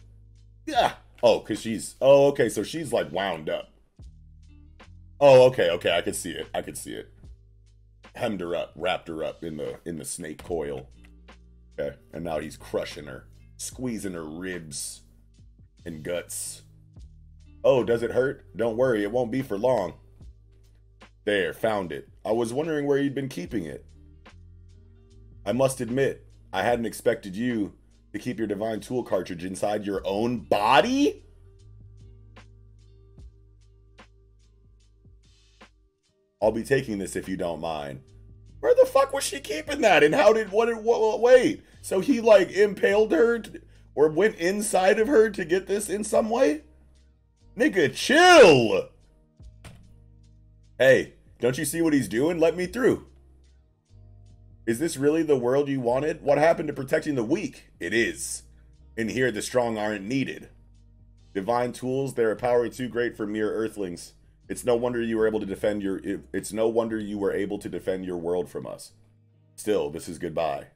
Yeah. Oh, because she's... Oh, okay, so she's like wound up. Oh, okay, I could see it. I could see it. Hemmed her up, wrapped her up in the snake coil. Okay, and now he's crushing her, squeezing her ribs and guts. Oh, does it hurt? Don't worry, it won't be for long. There, found it. I was wondering where you'd been keeping it. I must admit, I hadn't expected you to keep your divine tool cartridge inside your own body? I'll be taking this if you don't mind. Where the fuck was she keeping that? And how did, wait. So he like impaled her or went inside of her to get this in some way? Nigga, chill. Hey, don't you see what he's doing? Let me through. Is this really the world you wanted? What happened to protecting the weak? It is. In here, the strong aren't needed. Divine tools, they're a power too great for mere earthlings. It's no wonder you were able to defend your... It's no wonder you were able to defend your world from us. Still, this is goodbye.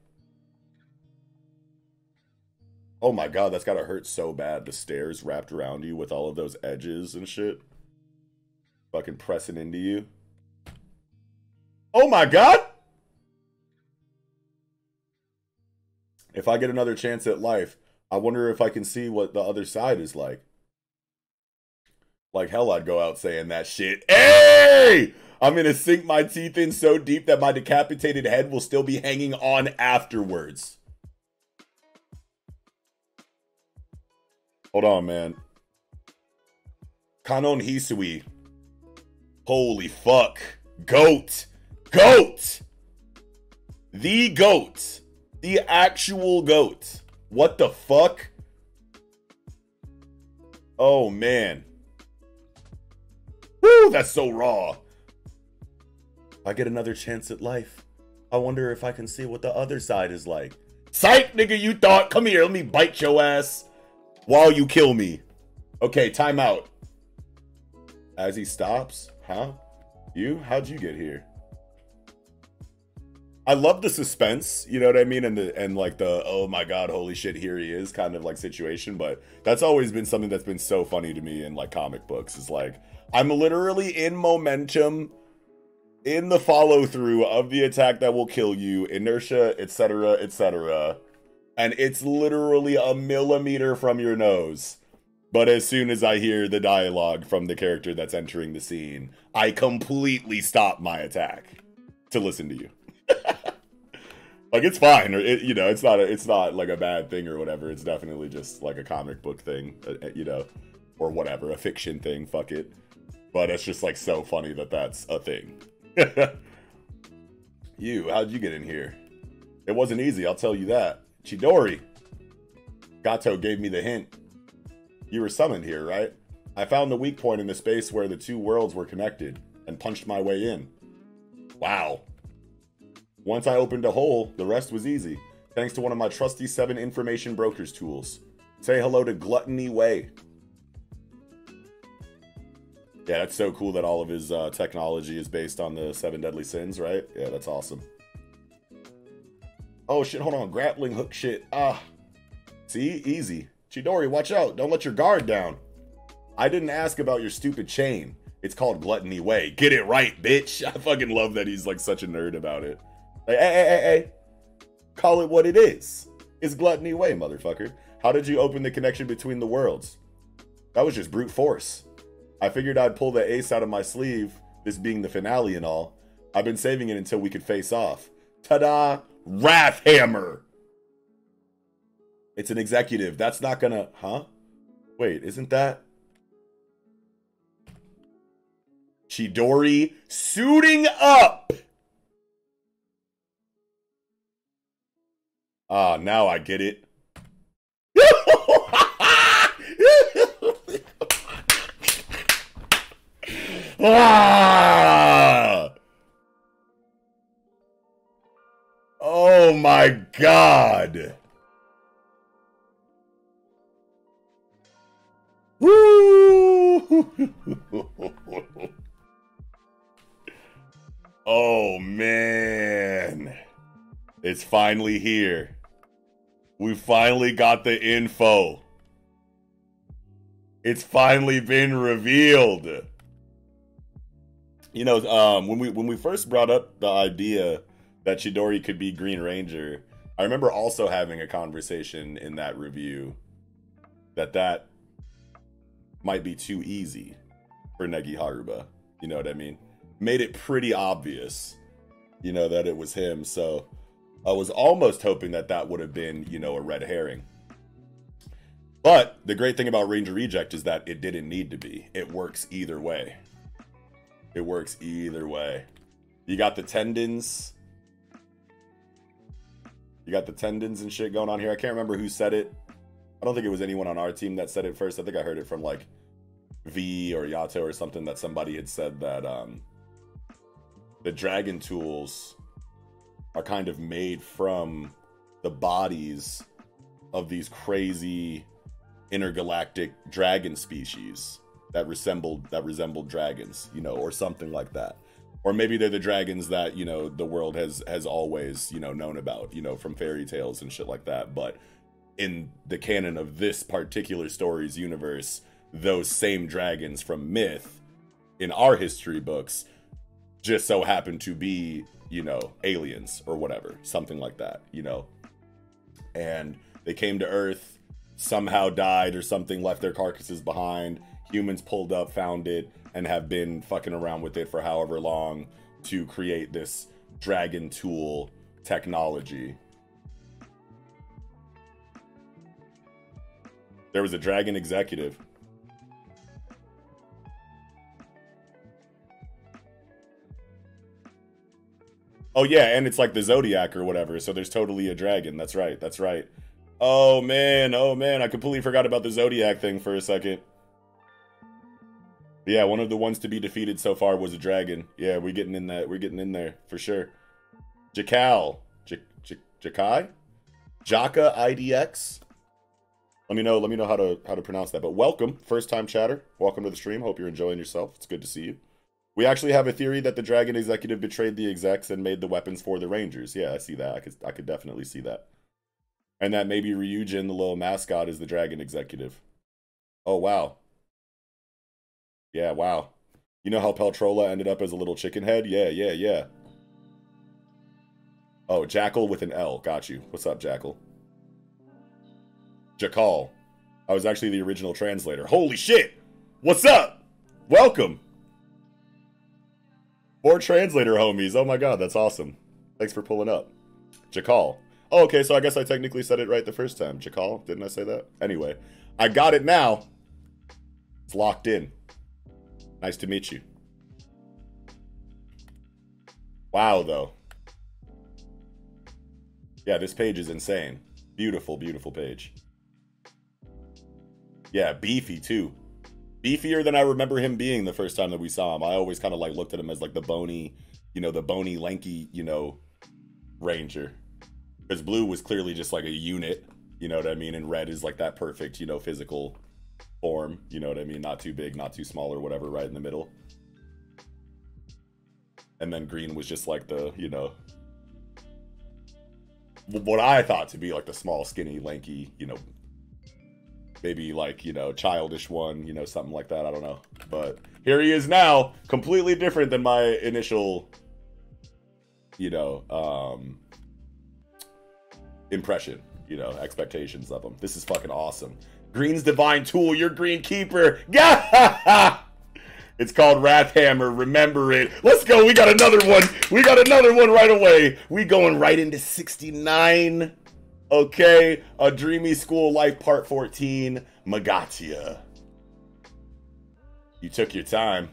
Oh my god, that's gotta hurt so bad. The stairs wrapped around you with all of those edges and shit. Fucking pressing into you. Oh my god! If I get another chance at life, I wonder if I can see what the other side is like. Like hell, I'd go out saying that shit. Hey! I'm gonna sink my teeth in so deep that my decapitated head will still be hanging on afterwards. Hold on, man. Kanon Hisui. Holy fuck. Goat. Goat! The goat. The actual goat. What the fuck? Oh, man. Woo, that's so raw. If I get another chance at life, I wonder if I can see what the other side is like. Psych, nigga, you thought. Come here, let me bite your ass while you kill me. Okay, time out. As he stops, huh? You? How'd you get here? I love the suspense, you know what I mean? And like the, oh my god, holy shit, here he is kind of like situation. But that's always been something that's been so funny to me in like comic books. It's like, I'm literally in momentum, in the follow through of the attack that will kill you, inertia, etc., etc. And it's literally a millimeter from your nose. But as soon as I hear the dialogue from the character that's entering the scene, I completely stop my attack to listen to you. Like, it's fine, or you know, it's not like a bad thing or whatever. It's definitely just like a comic book thing, you know, or whatever, a fiction thing. Fuck it. But it's just like so funny that that's a thing. You, how'd you get in here? It wasn't easy, I'll tell you that. Chidori. Gato gave me the hint. You were summoned here, right? I found the weak point in the space where the two worlds were connected and punched my way in. Wow. Once I opened a hole, the rest was easy, thanks to one of my trusty 7 information brokers tools. Say hello to Gluttony Way. Yeah, that's so cool that all of his technology is based on the 7 deadly sins, right? Yeah, that's awesome. Oh shit, hold on, grappling hook shit. Ah. See, easy. Chidori, watch out, don't let your guard down. I didn't ask about your stupid chain. It's called Gluttony Way. Get it right, bitch. I fucking love that he's like such a nerd about it. Like, hey. Call it what it is. It's Gluttony Way, motherfucker. How did you open the connection between the worlds? That was just brute force. I figured I'd pull the ace out of my sleeve, this being the finale and all. I've been saving it until we could face off. Ta-da! Wrath Hammer! It's an executive. That's not gonna... Huh? Wait, isn't that... Chidori suiting up Ah, now I get it. Ah! Oh my God. Woo! Oh man. It's finally here. We finally got the info. It's finally been revealed. You know, when we first brought up the idea that Chidori could be Green Ranger, I remember also having a conversation in that review that might be too easy for Negi Haruba. You know what I mean? Made it pretty obvious, you know, that it was him. So I was almost hoping that would have been, you know, a red herring. But the great thing about Ranger Reject is that it didn't need to be. It works either way. It works either way. You got the tendons. You got the tendons and shit going on here. I can't remember who said it. I don't think it was anyone on our team that said it first. I think I heard it from like V or Yato or something, that somebody had said that the dragon tools are kind of made from the bodies of these crazy intergalactic dragon species that resembled dragons, you know, or something like that. Or maybe they're the dragons that, you know, the world has always, you know, known about, you know, from fairy tales and shit like that. But in the canon of this particular story's universe, those same dragons from myth in our history books just so happen to be, you know, aliens or whatever, something like that, you know. And they came to Earth, somehow died or something, left their carcasses behind. Humans pulled up, found it, and have been fucking around with it for however long to create this dragon tool technology. There was a dragon executive. Oh yeah, and it's like the Zodiac or whatever, so there's totally a dragon. That's right, that's right. Oh man, I completely forgot about the Zodiac thing for a second. Yeah, one of the ones to be defeated so far was a dragon. Yeah, we're getting in that. We're getting in there for sure. Jakal, Jakai, Jaka IDX. Let me know how to pronounce that. But welcome, first time chatter. Welcome to the stream. Hope you're enjoying yourself. It's good to see you. We actually have a theory that the dragon executive betrayed the execs and made the weapons for the Rangers. Yeah, I see that. I could definitely see that. And that maybe Ryujin, the little mascot, is the dragon executive. Oh wow. Yeah, wow. You know how Peltrola ended up as a little chicken head? Yeah. Oh, Jackal with an L. Got you. What's up, Jackal? Jakal. I was actually the original translator. Holy shit! What's up? Welcome! 4 translator homies. Oh my god, that's awesome. Thanks for pulling up. Jakal. Oh, okay, so I guess I technically said it right the first time. Jakal, didn't I say that? Anyway, I got it now. It's locked in. Nice to meet you. Wow, though. Yeah, this page is insane. Beautiful, beautiful page. Yeah, beefy, too. Beefier than I remember him being the first time that we saw him. I always kind of like looked at him as like the bony, you know, the bony, lanky, you know, ranger. Because blue was clearly just like a unit, you know what I mean? And red is like that perfect, you know, physical form, you know what I mean? Not too big, not too small or whatever, right in the middle. And then green was just like the, you know, what I thought to be like the small, skinny, lanky, you know, maybe like, you know, childish one, you know, something like that. I don't know. But here he is now, completely different than my initial, you know, impression, you know, expectations of him. This is fucking awesome. Green's divine tool, your green keeper. Yeah! It's called Wrathhammer. Remember it. Let's go. We got another one. We got another one right away. We going right into 69. Okay. A Dreamy School Life Part 14. Magatia. You took your time.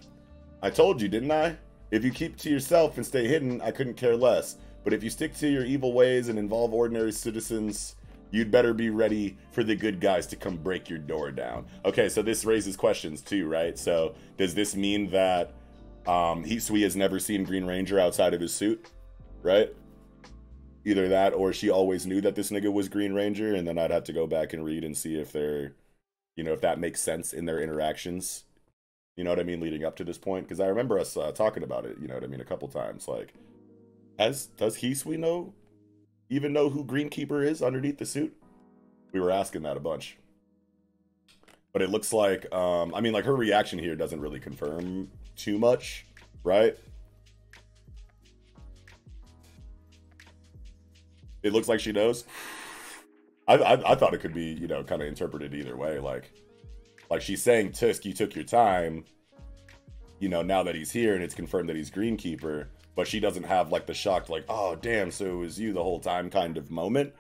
I told you, didn't I? If you keep to yourself and stay hidden, I couldn't care less. But if you stick to your evil ways and involve ordinary citizens, you'd better be ready for the good guys to come break your door down. Okay, so this raises questions too, right? So does this mean that Hisui has never seen Green Ranger outside of his suit, right? Either that or she always knew that this nigga was Green Ranger, and then I'd have to go back and read and see if they're, you know, if that makes sense in their interactions. You know what I mean, leading up to this point? Because I remember us talking about it, you know what I mean, a couple times. Like, does Hisui even know who Greenkeeper is underneath the suit? We were asking that a bunch. But it looks like, I mean, like, her reaction here doesn't really confirm too much, right? It looks like she knows. I thought it could be, you know, kind of interpreted either way. Like she's saying, Tusk, you took your time, you know, now that he's here and it's confirmed that he's Greenkeeper, but she doesn't have, like, the shocked, like, oh, damn, so it was you the whole time kind of moment.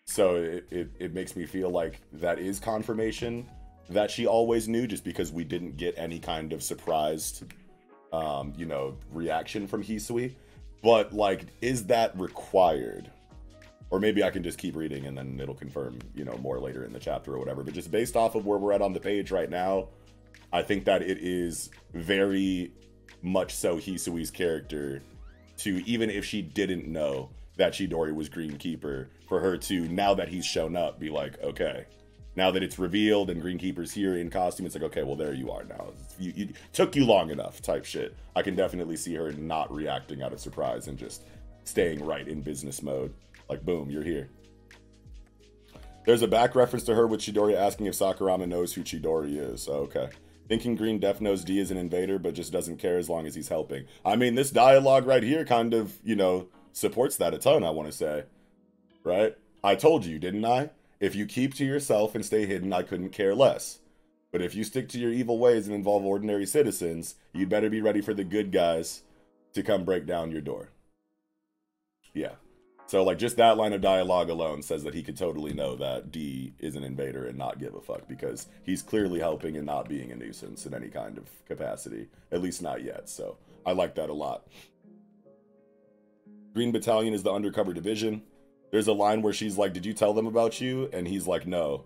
So it makes me feel like that is confirmation that she always knew, just because we didn't get any kind of surprised, you know, reaction from Hisui. But, like, is that required? Or maybe I can just keep reading and then it'll confirm, you know, more later in the chapter or whatever. But just based off of where we're at on the page right now, I think that it is very much so Hisui's character to, even if she didn't know that Chidori was Greenkeeper, for her to, now that he's shown up, be like, okay, now that it's revealed and Greenkeeper's here in costume, it's like, okay, well, there you are now. You took you long enough type shit. I can definitely see her not reacting out of surprise and just staying right in business mode. Like, boom, you're here. There's a back reference to her with Chidori asking if Sakurama knows who Chidori is. Oh, okay. Thinking Green Def knows D is an invader, but just doesn't care as long as he's helping. I mean, this dialogue right here kind of, you know, supports that a ton, I want to say. Right? I told you, didn't I? If you keep to yourself and stay hidden, I couldn't care less. But if you stick to your evil ways and involve ordinary citizens, you'd better be ready for the good guys to come break down your door. Yeah. So, like, just that line of dialogue alone says that he could totally know that D is an invader and not give a fuck, because he's clearly helping and not being a nuisance in any kind of capacity. At least not yet, so I like that a lot. Green Battalion is the undercover division. There's a line where she's like, did you tell them about you? And he's like, no.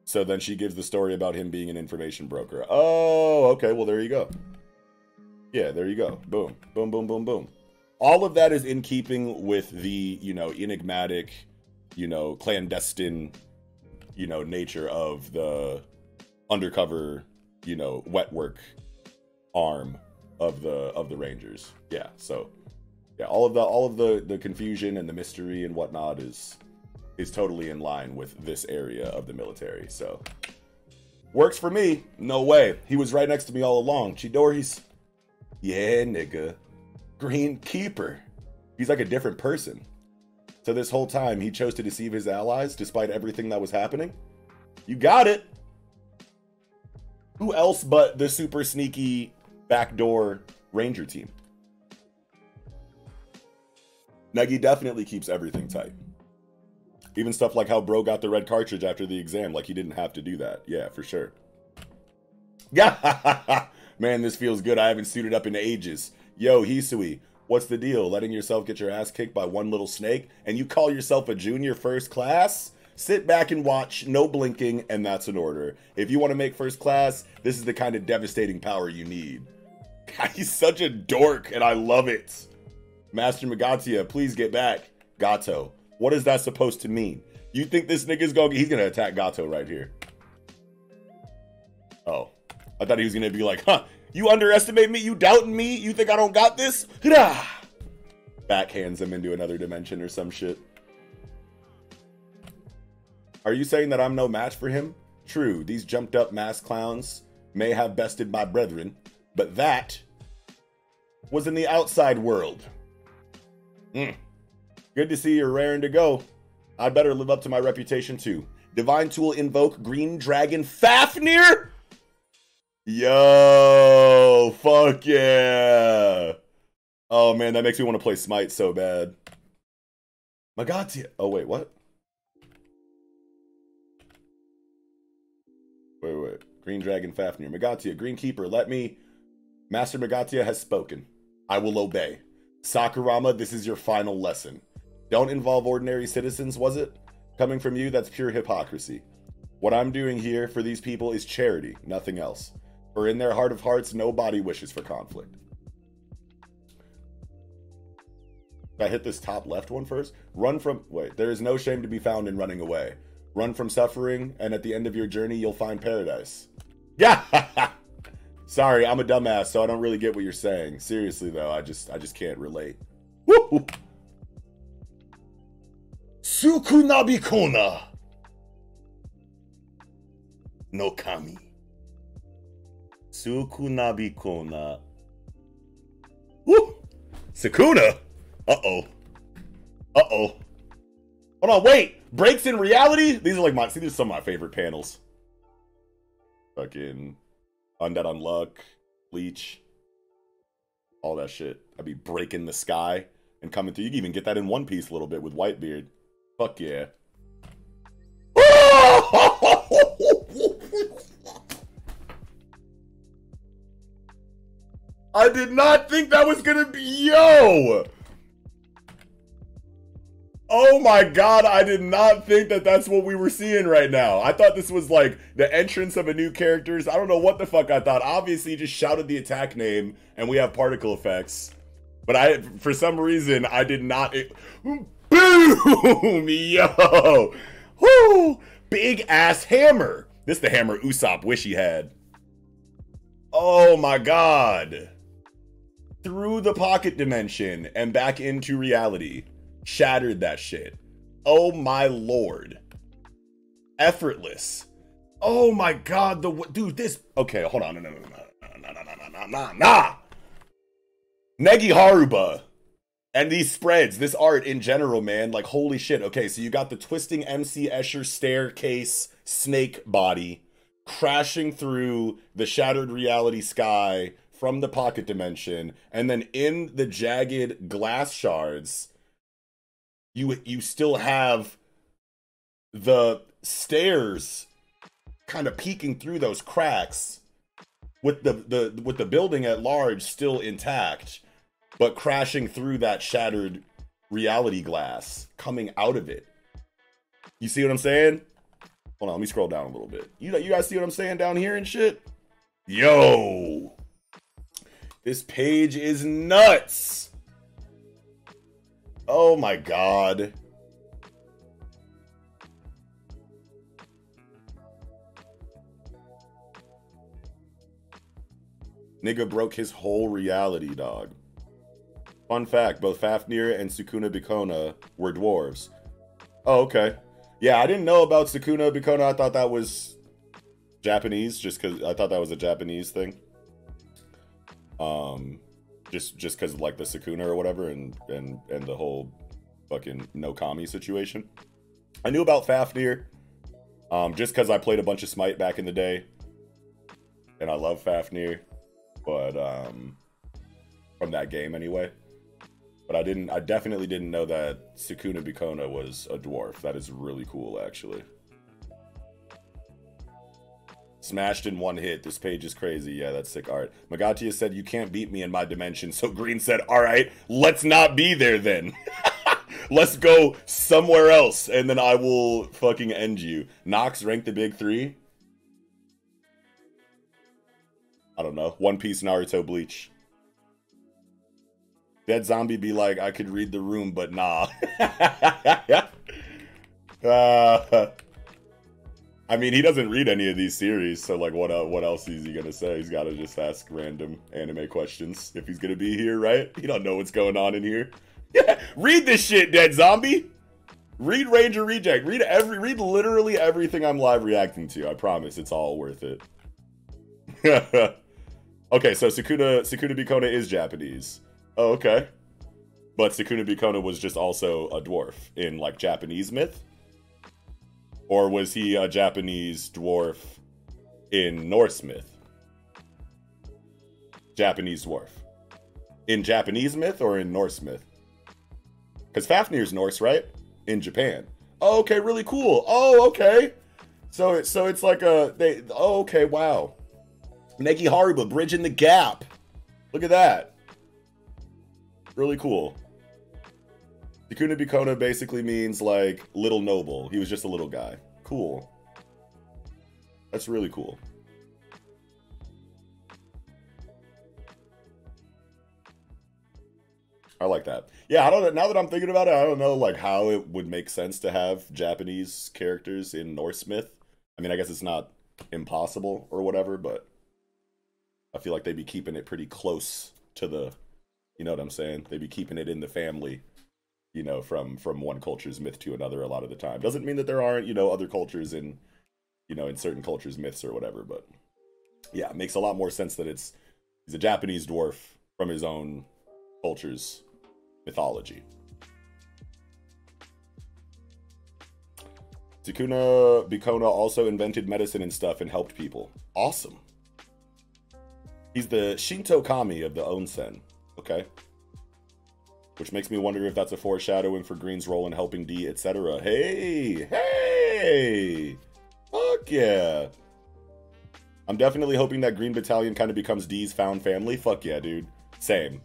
So then she gives the story about him being an information broker. Oh, okay, well, there you go. Yeah, there you go. Boom, boom, boom, boom, boom. All of that is in keeping with the, you know, enigmatic, you know, clandestine, you know, nature of the undercover, you know, wet work arm of the Rangers. Yeah, so yeah, all of the confusion and the mystery and whatnot is totally in line with this area of the military. So works for me. No way. He was right next to me all along. Chidori's, yeah, nigga. Greenkeeper. He's like a different person. So this whole time he chose to deceive his allies despite everything that was happening. You got it. Who else but the super sneaky backdoor Ranger team? Negi definitely keeps everything tight. Even stuff like how bro got the red cartridge after the exam, like he didn't have to do that. Yeah, for sure. Man, this feels good. I haven't suited up in ages. Yo, Hisui, what's the deal? Letting yourself get your ass kicked by one little snake and you call yourself a junior first class? Sit back and watch, no blinking, and that's an order. If you want to make first class, this is the kind of devastating power you need. He's such a dork, and I love it. Master Magatia, please get back. Gato, what is that supposed to mean? You think this nigga's he's gonna attack Gato right here. Oh, I thought he was gonna be like, huh, you underestimate me? You doubting me? You think I don't got this? Backhands him into another dimension or some shit. Are you saying that I'm no match for him? True, these jumped up masked clowns may have bested my brethren, but that was in the outside world. Good to see you're raring to go. I'd better live up to my reputation too. Divine Tool invoke Green Dragon Fafnir? Yo, fuck yeah. Oh man, that makes me want to play Smite so bad. Magatia. Oh wait, what? Wait. Green Dragon Fafnir. Magatia, Green Keeper, let me... Master Magatia has spoken. I will obey. Sakurama, this is your final lesson. Don't involve ordinary citizens, was it? Coming from you, that's pure hypocrisy. What I'm doing here for these people is charity, nothing else. For in their heart of hearts, nobody wishes for conflict. Did I hit this top left one first? Wait, there is no shame to be found in running away. Run from suffering, and at the end of your journey, you'll find paradise. Yeah! Sorry, I'm a dumbass, so I don't really get what you're saying. Seriously, though, I just can't relate. Woo! Sukunabikona no kami. Sukunabikona. Woo! Sukuna? Uh-oh. Uh-oh. Hold on, wait! Breaks in reality? These are like these are some of my favorite panels. Fucking Undead Unluck, Bleach, all that shit. I'd be breaking the sky and coming through. You can even get that in One Piece a little bit with Whitebeard. Fuck yeah. I did not think that was gonna be, yo! Oh my god, I did not think that that's what we were seeing right now. I thought this was like the entrance of a new characters. I don't know what the fuck I thought. Obviously, he just shouted the attack name and we have particle effects. But for some reason, I did not... Boom! Yo! Woo! Big ass hammer. This is the hammer Usopp wish he had. Oh my god. Through the pocket dimension and back into reality. Shattered that shit. Oh my lord. Effortless. Oh my god, dude, this... Okay, hold on. Nah. Negi Haruba. And these spreads, this art in general, man, like, holy shit. Okay, so you got the twisting MC Escher staircase snake body crashing through the shattered reality sky from the pocket dimension, and then in the jagged glass shards, you still have the stairs kind of peeking through those cracks with the building at large still intact, but crashing through that shattered reality glass coming out of it. You see what I'm saying? Hold on, let me scroll down a little bit. You guys see what I'm saying down here and shit? Yo! This page is nuts! Oh my god. Nigga broke his whole reality, dog. Fun fact, both Fafnir and Sukuna Bikona were dwarves. Oh, okay. Yeah, I didn't know about Sukuna Bikona. I thought that was Japanese, just because I thought that was a Japanese thing. Just because of like the Sukuna or whatever, and the whole fucking no kami situation. I knew about Fafnir, just because I played a bunch of Smite back in the day, and I love Fafnir, but from that game anyway. But I definitely didn't know that Sukuna Bikona was a dwarf. That is really cool, actually. Smashed in one hit. This page is crazy. Yeah, that's sick art. Magatia said, you can't beat me in my dimension. So Green said, all right, let's not be there then. Let's go somewhere else, and then I will fucking end you. Nox ranked the big three. I don't know. One Piece, Naruto, Bleach. Dead Zombie be like, I could read the room, but nah. I mean, he doesn't read any of these series, so like, what else is he gonna say? He's gotta just ask random anime questions if he's gonna be here, right? He don't know what's going on in here. Yeah, read this shit, Dead Zombie. Read Ranger Reject. Read literally everything I'm live reacting to. I promise, it's all worth it. Okay, so Sukuna Bikona is Japanese. Oh, okay. But Sukuna Bikona was just also a dwarf in, like, Japanese myth? Or was he a Japanese dwarf in Norse myth? Japanese dwarf. In Japanese myth or in Norse myth? Because Fafnir's Norse, right? In Japan. Oh, okay, really cool. Oh, okay. So it's like oh, okay, wow. Negi Haruba, bridging the gap. Look at that. Really cool. Sukuna Bikona basically means like little noble. He was just a little guy. Cool. That's really cool. I like that. Yeah, I don't know. Now that I'm thinking about it, I don't know like how it would make sense to have Japanese characters in Norse myth. I mean, I guess it's not impossible or whatever, but I feel like they'd be keeping it pretty close to the, you know what I'm saying? They'd be keeping it in the family, you know, from one culture's myth to another a lot of the time. Doesn't mean that there aren't, you know, other cultures in, you know, in certain cultures' myths or whatever, but yeah, it makes a lot more sense that he's a Japanese dwarf from his own culture's mythology. Sukuna Bikona also invented medicine and stuff and helped people. Awesome. He's the Shinto kami of the onsen. Okay. Which makes me wonder if that's a foreshadowing for Green's role in helping D, etc. Hey! Hey! Fuck yeah! I'm definitely hoping that Green Battalion kind of becomes D's found family. Fuck yeah, dude. Same.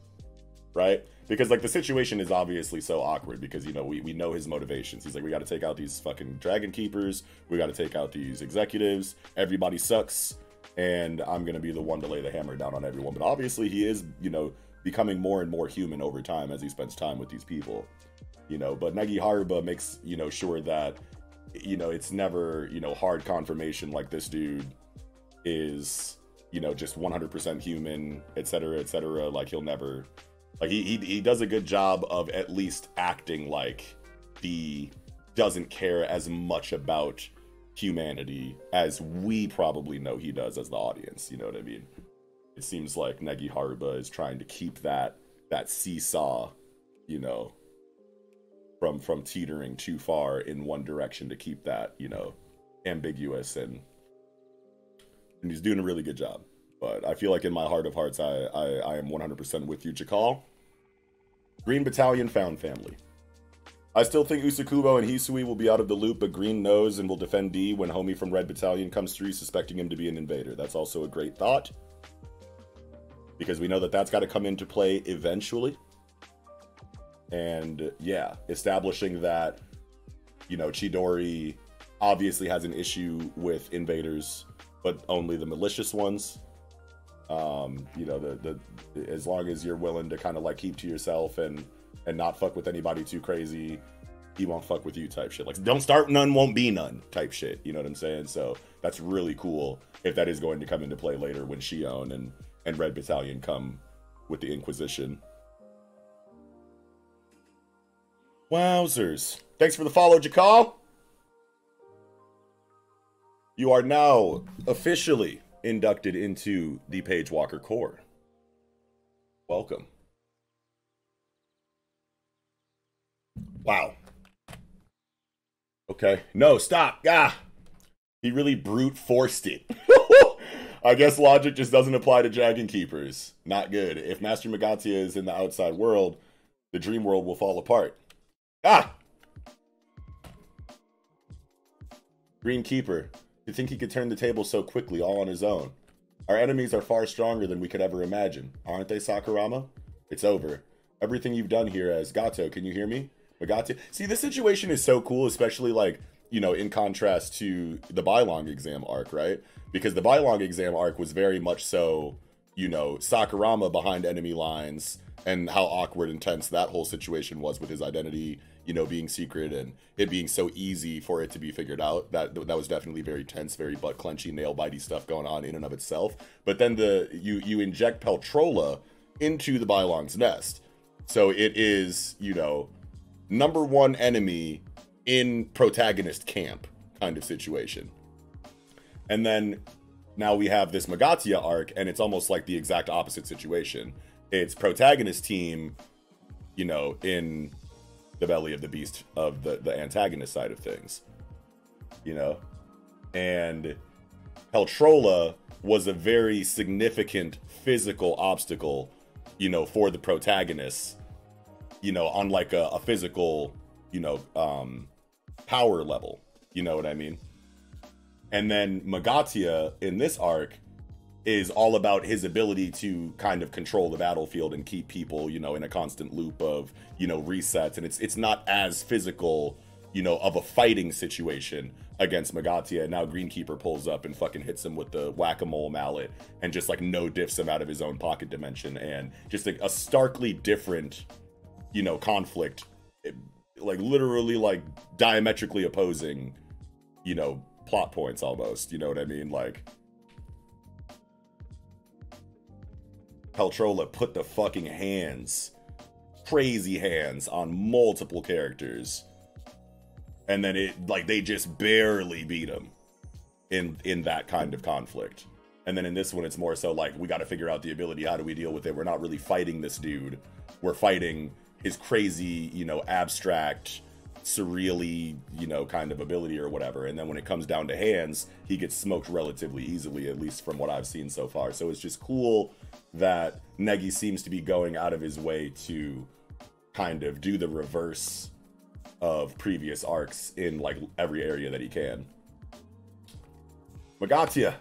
Right? Because, like, the situation is obviously so awkward because, you know, we know his motivations. He's like, we got to take out these fucking Dragon Keepers. We got to take out these executives. Everybody sucks. And I'm going to be the one to lay the hammer down on everyone. But obviously he is, you know, becoming more and more human over time as he spends time with these people. You know, but Negi Haruba makes, you know, sure that, you know, it's never, you know, hard confirmation like this dude is, you know, just 100% human, etc., etc. Like, he'll never... Like, he does a good job of at least acting like he doesn't care as much about humanity as we probably know he does as the audience, you know what I mean? It seems like Negi Haruba is trying to keep that seesaw, you know, from teetering too far in one direction to keep that, you know, ambiguous, and he's doing a really good job. But I feel like in my heart of hearts, I am 100% with you, Jakal. Green Battalion found family. I still think Usakubo and Hisui will be out of the loop, but Green knows and will defend D when homie from Red Battalion comes through, suspecting him to be an invader. That's also a great thought, because we know that that's got to come into play eventually. And yeah, establishing that, you know, Chidori obviously has an issue with invaders, but only the malicious ones. You know, as long as you're willing to kind of like keep to yourself and not fuck with anybody too crazy, he won't fuck with you type shit. Like, don't start none, won't be none type shit. You know what I'm saying? So that's really cool if that is going to come into play later when Shion and Red Battalion come with the Inquisition. Wowzers. Thanks for the follow, Jakal. You are now officially inducted into the Page Walker Corps. Welcome. Wow. Okay. No, stop. Ah. He really brute forced it. I guess logic just doesn't apply to Dragon Keepers. Not good. If Master Magatia is in the outside world, the dream world will fall apart. Ah! Green Keeper. To think he could turn the table so quickly all on his own. Our enemies are far stronger than we could ever imagine. Aren't they, Sakurama? It's over. Everything you've done here as Gato, can you hear me? Magatia. See, this situation is so cool, especially like, you know, in contrast to the Bylong exam arc, right? Because the Bylong exam arc was very much so, you know, Sakurama behind enemy lines and how awkward and tense that whole situation was with his identity, you know, being secret and it being so easy for it to be figured out. That was definitely very tense, very butt clenchy, nail bitey stuff going on in and of itself. But then you inject Peltrola into the Bylong's nest. So it is, you know, #1 enemy in protagonist camp kind of situation. And then now we have this Magatia arc, and it's almost like the exact opposite situation. It's protagonist team, you know, in the belly of the beast of the antagonist side of things, you know? And Peltrola was a very significant physical obstacle, you know, for the protagonists, you know, on like a physical, you know, power level, you know what I mean? And then Magatia in this arc is all about his ability to kind of control the battlefield and keep people, you know, in a constant loop of, you know, resets. And it's not as physical, you know, of a fighting situation against Magatia. And now Greenkeeper pulls up and fucking hits him with the whack-a-mole mallet and just like no diffs him out of his own pocket dimension. And just like a starkly different, you know, conflict, like literally like diametrically opposing, you know, plot points almost, you know what I mean? Like, Peltrola put the fucking hands, crazy hands, on multiple characters, and then they just barely beat him in that kind of conflict. And then in this one, it's more so like, we got to figure out the ability. How do we deal with it? We're not really fighting this dude. We're fighting his crazy, you know, abstract, surreally, you know, kind of ability or whatever. And then when it comes down to hands, he gets smoked relatively easily, at least from what I've seen so far. So it's just cool that Negi seems to be going out of his way to kind of do the reverse of previous arcs in like every area that he can. Magatia,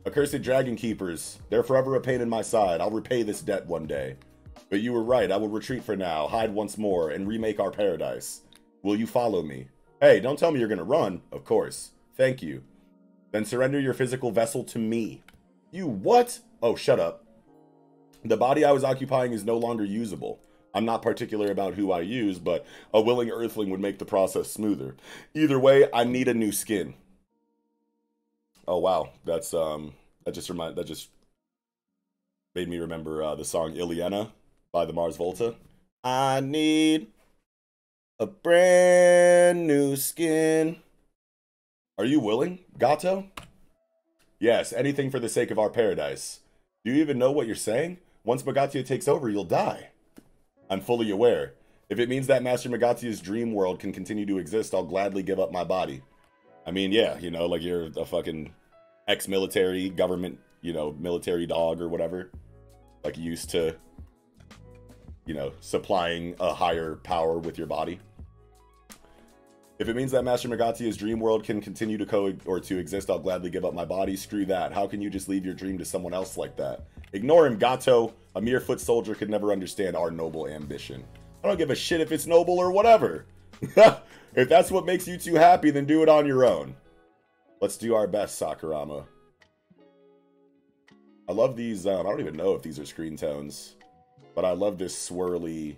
accursed dragon keepers, they're forever a pain in my side. I'll repay this debt one day. But you were right, I will retreat for now, hide once more, and remake our paradise. Will you follow me? Hey, don't tell me you're gonna run. Of course. Thank you. Then surrender your physical vessel to me. You what? Oh, shut up. The body I was occupying is no longer usable. I'm not particular about who I use, but a willing earthling would make the process smoother. Either way, I need a new skin. Oh wow, that's that just made me remember the song Iliana by the Mars Volta. I need a brand new skin. Are you willing, Gato? Yes, anything for the sake of our paradise. Do you even know what you're saying? Once Magatia takes over, you'll die. I'm fully aware. If it means that Master Magatia's dream world can continue to exist, I'll gladly give up my body. I mean, yeah, you know, like you're a fucking ex-military government, you know, military dog or whatever. Like used to, you know, supplying a higher power with your body. If it means that Master Magatia's dream world can continue to exist, I'll gladly give up my body. Screw that. How can you just leave your dream to someone else like that? Ignore him, Gato. A mere foot soldier could never understand our noble ambition. I don't give a shit if it's noble or whatever. If that's what makes you two happy, then do it on your own. Let's do our best, Sakurama. I love these, I don't even know if these are screen tones, but I love this swirly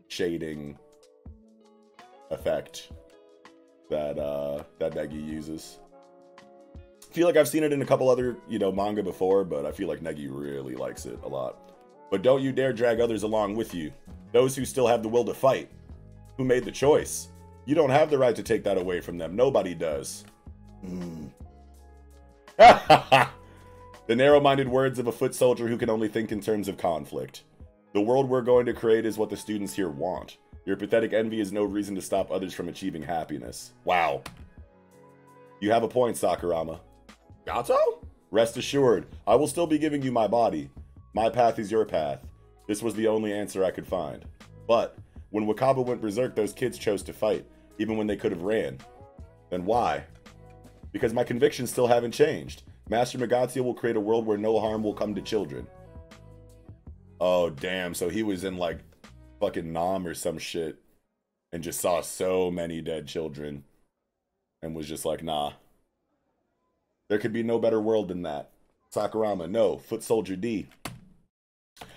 shading effect that that Negi uses. I feel like I've seen it in a couple other, you know, manga before, but I feel like Negi really likes it a lot. But don't you dare drag others along with you. Those who still have the will to fight. Who made the choice. You don't have the right to take that away from them. Nobody does. The narrow-minded words of a foot soldier who can only think in terms of conflict. The world we're going to create is what the students here want. Your pathetic envy is no reason to stop others from achieving happiness. Wow. You have a point, Sakurama. Gato? Rest assured, I will still be giving you my body. My path is your path. This was the only answer I could find. But, when Wakaba went berserk, those kids chose to fight, even when they could have ran. Then why? Because my convictions still haven't changed. Master Magatia will create a world where no harm will come to children. Oh, damn. So he was in, like, fucking Nam or some shit and just saw so many dead children and was just like, nah. There could be no better world than that. Sakurama, no. Foot Soldier D.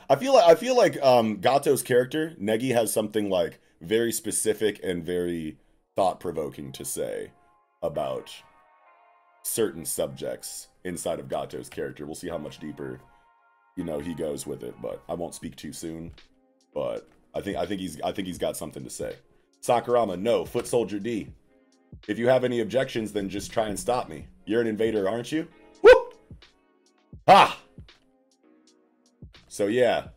I feel like Gato's character, Negi, has something like very specific and very thought-provoking to say about certain subjects inside of Gato's character. We'll see how much deeper, you know, he goes with it, but I won't speak too soon. But I think he's got something to say. Sakurama, no. Foot Soldier D. If you have any objections, then just try and stop me. You're an invader, aren't you? Whoop! Ha! So yeah,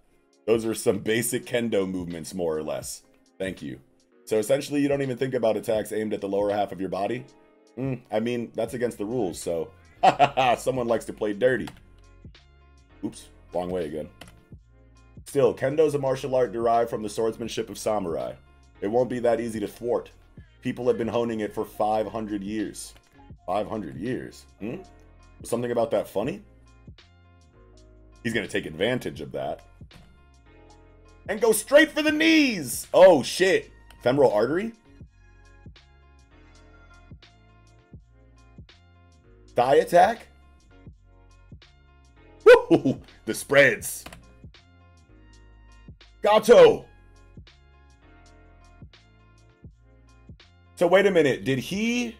those are some basic kendo movements, more or less. Thank you. So essentially, you don't even think about attacks aimed at the lower half of your body? I mean, that's against the rules, so... Someone likes to play dirty. Oops, wrong way again. Still, kendo's a martial art derived from the swordsmanship of samurai. It won't be that easy to thwart. People have been honing it for 500 years. 500 years? Was something about that funny? He's going to take advantage of that. And go straight for the knees! Oh, shit. Femoral artery? Thigh attack? Woo! The spreads. Gato! So wait a minute. Did he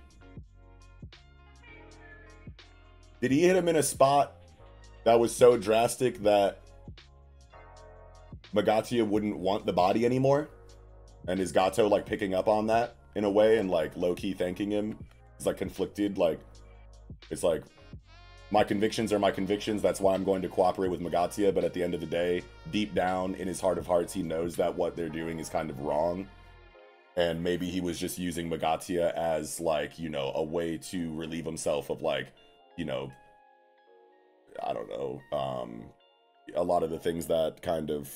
hit him in a spot that was so drastic that Magatia wouldn't want the body anymore? And is Gato like picking up on that in a way and like low-key thanking him? He's like conflicted, like it's like my convictions are my convictions, that's why I'm going to cooperate with Magatia, but at the end of the day, deep down in his heart of hearts, he knows that what they're doing is kind of wrong. And maybe he was just using Magatia as like, you know, a way to relieve himself of like, you know, I don't know, a lot of the things that kind of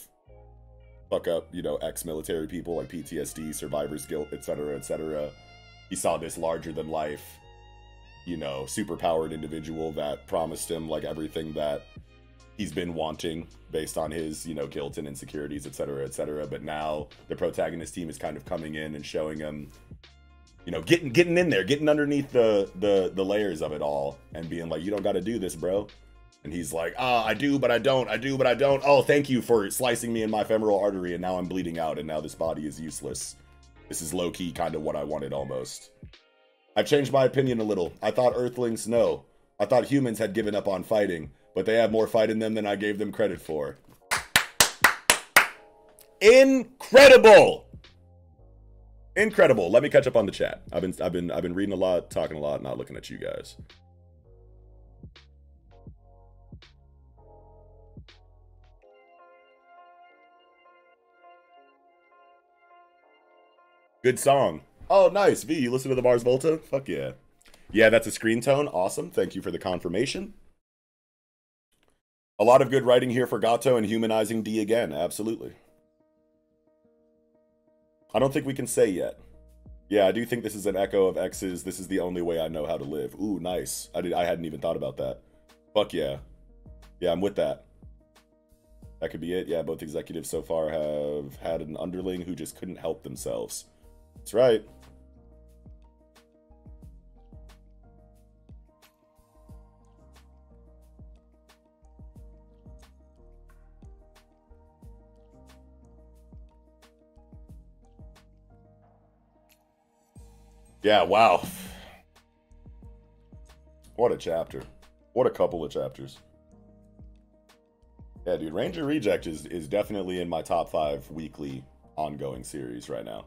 fuck up, you know, ex-military people, like PTSD, survivor's guilt, etc., etc. He saw this larger than life, you know, superpowered individual that promised him like everything that he's been wanting based on his, you know, guilt and insecurities, etc., etc. But now the protagonist team is kind of coming in and showing him, you know, getting in there, getting underneath the layers of it all and being like, you don't got to do this, bro. And he's like, I do, but I don't. I do, but I don't. Oh, thank you for slicing me in my femoral artery, and now I'm bleeding out, and now this body is useless. This is low-key kind of what I wanted almost. I've changed my opinion a little. I thought Earthlings, no. I thought humans had given up on fighting, but they have more fight in them than I gave them credit for. Incredible! Incredible. Let me catch up on the chat. I've been reading a lot, talking a lot, not looking at you guys. Good song. Oh, nice. V, you listen to the Mars Volta? Fuck yeah. Yeah, that's a screen tone. Awesome. Thank you for the confirmation. A lot of good writing here for Gato and humanizing D again. Absolutely. I don't think we can say yet. Yeah, I do think this is an echo of X's. This is the only way I know how to live. Ooh, nice. I hadn't even thought about that. Fuck yeah. Yeah, I'm with that. That could be it. Yeah, both executives so far have had an underling who just couldn't help themselves. That's right. Yeah, wow. What a chapter. What a couple of chapters. Yeah, dude, Ranger Reject is definitely in my top 5 weekly ongoing series right now.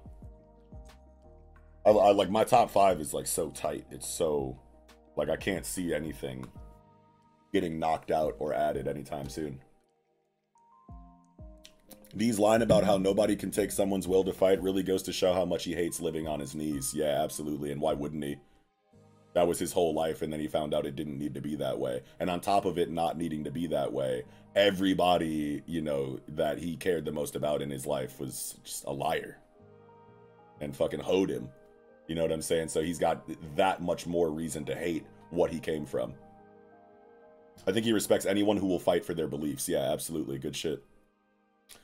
I like my top 5 is like so tight. It's so like I can't see anything getting knocked out or added anytime soon. V's line about how nobody can take someone's will to fight really goes to show how much he hates living on his knees. Yeah, absolutely. And why wouldn't he? That was his whole life, and then he found out it didn't need to be that way. And on top of it not needing to be that way, everybody, you know, that he cared the most about in his life was just a liar. And fucking hoed him. You know what I'm saying? So he's got that much more reason to hate what he came from. I think he respects anyone who will fight for their beliefs. Yeah, absolutely. Good shit.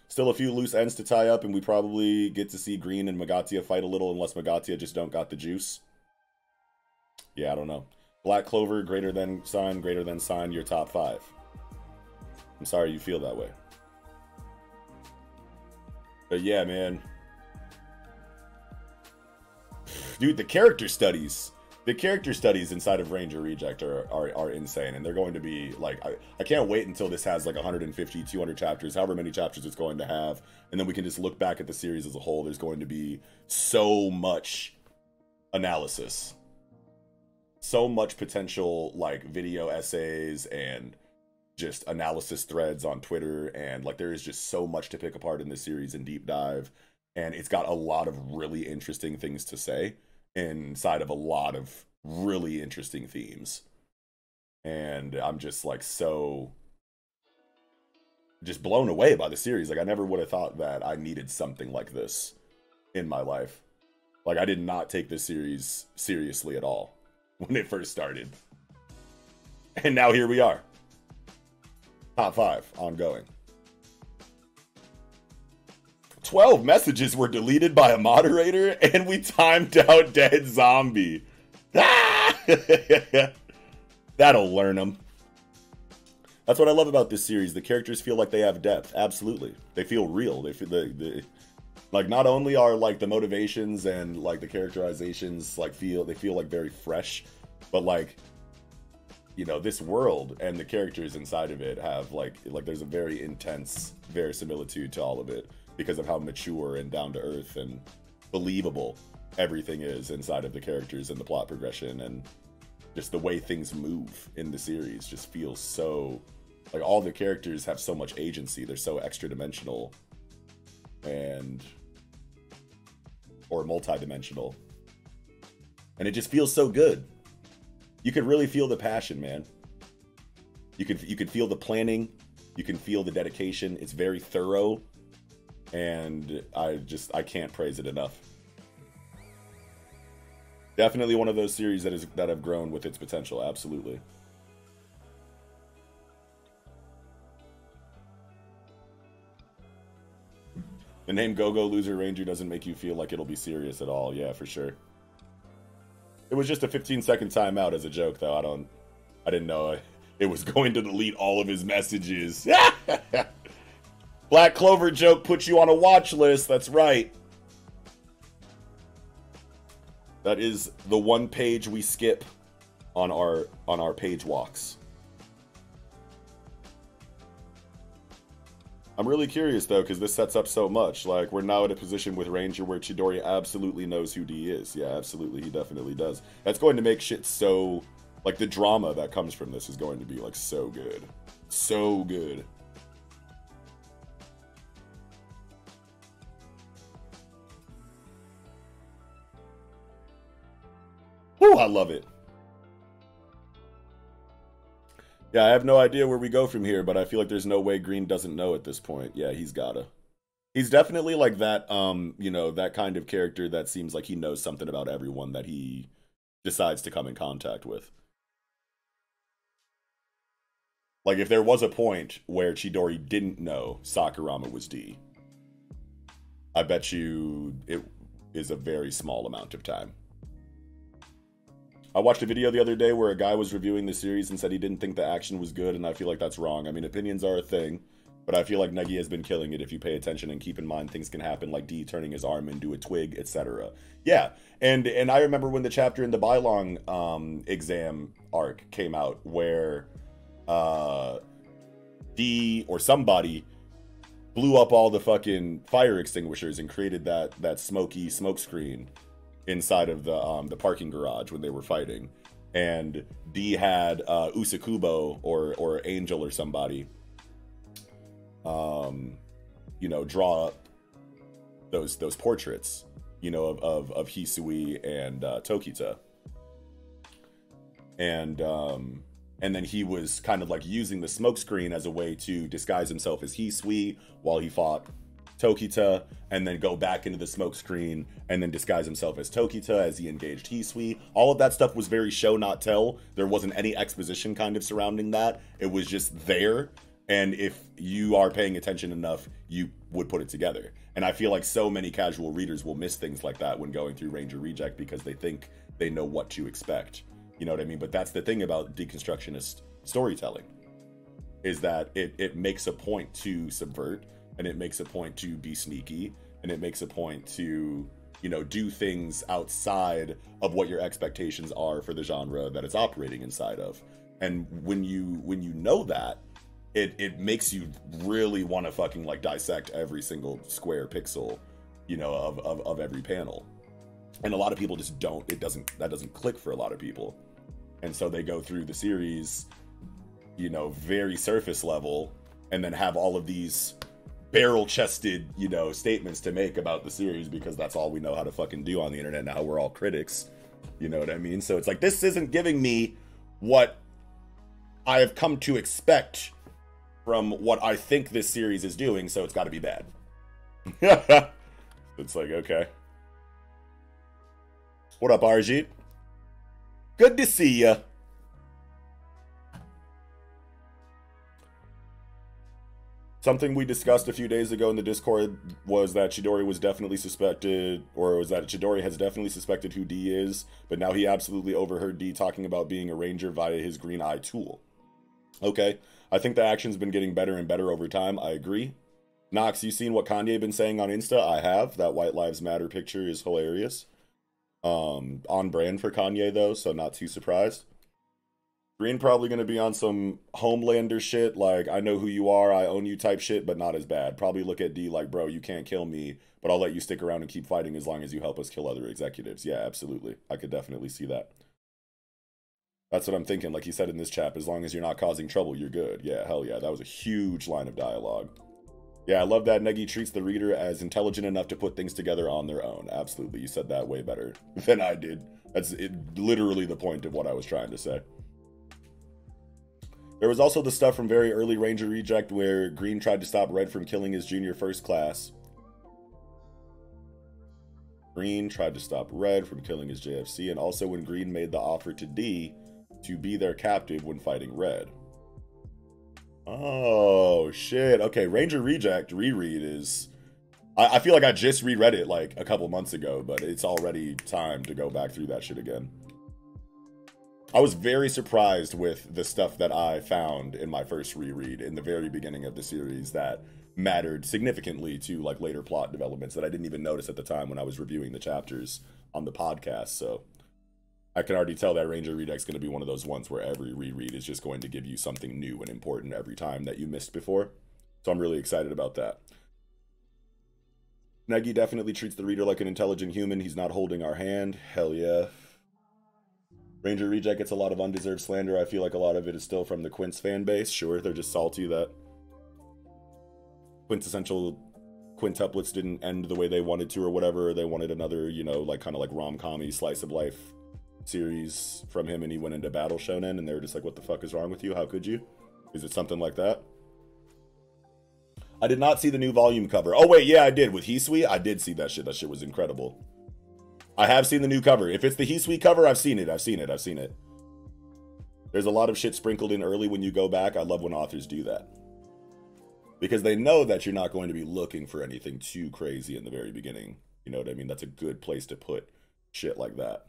Still a few loose ends to tie up, and we probably get to see Green and Magatia fight a little, unless Magatia just don't got the juice. Yeah, I don't know. Black Clover, greater than sign, your top 5. I'm sorry you feel that way. But yeah, man. Dude, the character studies inside of Ranger Reject are insane, and they're going to be like, I can't wait until this has like 150, 200 chapters, however many chapters it's going to have, and then we can just look back at the series as a whole. There's going to be so much analysis, so much potential like video essays and just analysis threads on Twitter, and like there is just so much to pick apart in this series and deep dive, and it's got a lot of really interesting things to say inside of a lot of really interesting themes. And I'm just like so just blown away by the series. Like I never would have thought that I needed something like this in my life. Like I did not take this series seriously at all when it first started. And now here we are. Top 5 ongoing. 12 messages were deleted by a moderator, and we timed out dead zombie. Ah! That'll learn them. That's what I love about this series. The characters feel like they have depth. Absolutely, they feel real. They feel like not only are like the motivations and like the characterizations like feel like very fresh, but like, you know, this world and the characters inside of it have like there's a very intense verisimilitude to all of it because of how mature and down to earth and believable everything is inside of the characters and the plot progression, and just the way things move in the series just feels so like all the characters have so much agency. They're so extra dimensional and or multi-dimensional, and it just feels so good. You could really feel the passion, man. You could feel the planning, you can feel the dedication. It's very thorough, and I can't praise it enough. Definitely one of those series that have grown with its potential. Absolutely. The name Go-Go Loser Ranger doesn't make you feel like it'll be serious at all. Yeah, for sure. It was just a 15-second timeout as a joke, though. I didn't know it was going to delete all of his messages. Black Clover joke puts you on a watch list. That's right. That is the one page we skip on our page walks. I'm really curious, though, because this sets up so much. Like, we're now at a position with Ranger where Chidori absolutely knows who D is. Yeah, absolutely. He definitely does. That's going to make shit so... Like, the drama that comes from this is going to be, like, so good. So good. Whew, I love it. Yeah, I have no idea where we go from here, but I feel like there's no way Green doesn't know at this point. Yeah, he's gotta. He's definitely like that, you know, that kind of character that seems like he knows something about everyone that he decides to come in contact with. Like, if there was a point where Chidori didn't know Sakurama was D, I bet you it is a very small amount of time. I watched a video the other day where a guy was reviewing the series and said he didn't think the action was good, and I feel like that's wrong. I mean, opinions are a thing, but I feel like Negi has been killing it if you pay attention and keep in mind things can happen, like D turning his arm into a twig, etc. Yeah, and I remember when the chapter in the Bylong exam arc came out where D or somebody blew up all the fucking fire extinguishers and created that smoky smoke screen inside of the parking garage when they were fighting, and D had Usakubo or Angel or somebody, you know, draw up those portraits, you know, of Hisui and Tokita, and then he was kind of like using the smoke screen as a way to disguise himself as Hisui while he fought Tokita, and then go back into the smoke screen and then disguise himself as Tokita as he engaged Hisui. All of that stuff was very show not tell. There wasn't any exposition kind of surrounding that. It was just there, and if you are paying attention enough, you would put it together. And I feel like so many casual readers will miss things like that when going through Ranger Reject because they think they know what to expect. You know what I mean? But that's the thing about deconstructionist storytelling, is that it makes a point to subvert, and it makes a point to be sneaky, and it makes a point to, you know, do things outside of what your expectations are for the genre that it's operating inside of. And when you know that, it makes you really want to fucking like dissect every single square pixel, you know, of every panel. And a lot of people just don't. That doesn't click for a lot of people, and so they go through the series, you know, very surface level, and then have all of these barrel-chested, you know, statements to make about the series because that's all we know how to fucking do on the internet now. We're all critics, you know what I mean? So it's like, this isn't giving me what I have come to expect from what I think this series is doing, so it's got to be bad. It's like, okay. What up, Arjit? Good to see ya. Something we discussed a few days ago in the Discord was that Chidori was definitely suspected, or was that Chidori has definitely suspected who D is, but now he absolutely overheard D talking about being a ranger via his green eye tool. Okay, I think the action's been getting better and better over time. I agree. Nox, you seen what Kanye been saying on Insta? I have. That White Lives Matter picture is hilarious. On brand for Kanye though, so not too surprised. Green probably going to be on some Homelander shit, like, I know who you are, I own you type shit, but not as bad. Probably look at D like, bro, you can't kill me, but I'll let you stick around and keep fighting as long as you help us kill other executives. Yeah, absolutely. I could definitely see that. That's what I'm thinking. Like he said in this chap, as long as you're not causing trouble, you're good. Yeah, hell yeah. That was a huge line of dialogue. Yeah, I love that Negi treats the reader as intelligent enough to put things together on their own. Absolutely. You said that way better than I did. That's literally the point of what I was trying to say. There was also the stuff from very early Ranger Reject where Green tried to stop Red from killing his junior first class. Green tried to stop Red from killing his JFC, and also when Green made the offer to D to be their captive when fighting Red. Oh, shit. Okay, Ranger Reject reread is... I feel like I just reread it like a couple months ago, but it's already time to go back through that shit again. I was very surprised with the stuff that I found in my first reread in the very beginning of the series that mattered significantly to like later plot developments that I didn't even notice at the time when I was reviewing the chapters on the podcast. So I can already tell that Ranger Reject's going to be one of those ones where every reread is just going to give you something new and important every time that you missed before. So I'm really excited about that. Negi definitely treats the reader like an intelligent human. He's not holding our hand. Hell yeah. Ranger Reject gets a lot of undeserved slander. I feel like a lot of it is still from the Quince fan base. Sure, they're just salty that quintessential quintuplets didn't end the way they wanted to or whatever. They wanted another, you know, like kind of like rom-com-y slice of life series from him, and he went into Battle Shonen, and they were just like, what the fuck is wrong with you? How could you? Is it something like that? I did not see the new volume cover. Oh, wait, yeah, I did. With Hisui, I did see that shit. That shit was incredible. I have seen the new cover. If it's the Hisui cover, I've seen it. I've seen it. There's a lot of shit sprinkled in early when you go back. I love when authors do that. Because they know that you're not going to be looking for anything too crazy in the very beginning. You know what I mean? That's a good place to put shit like that.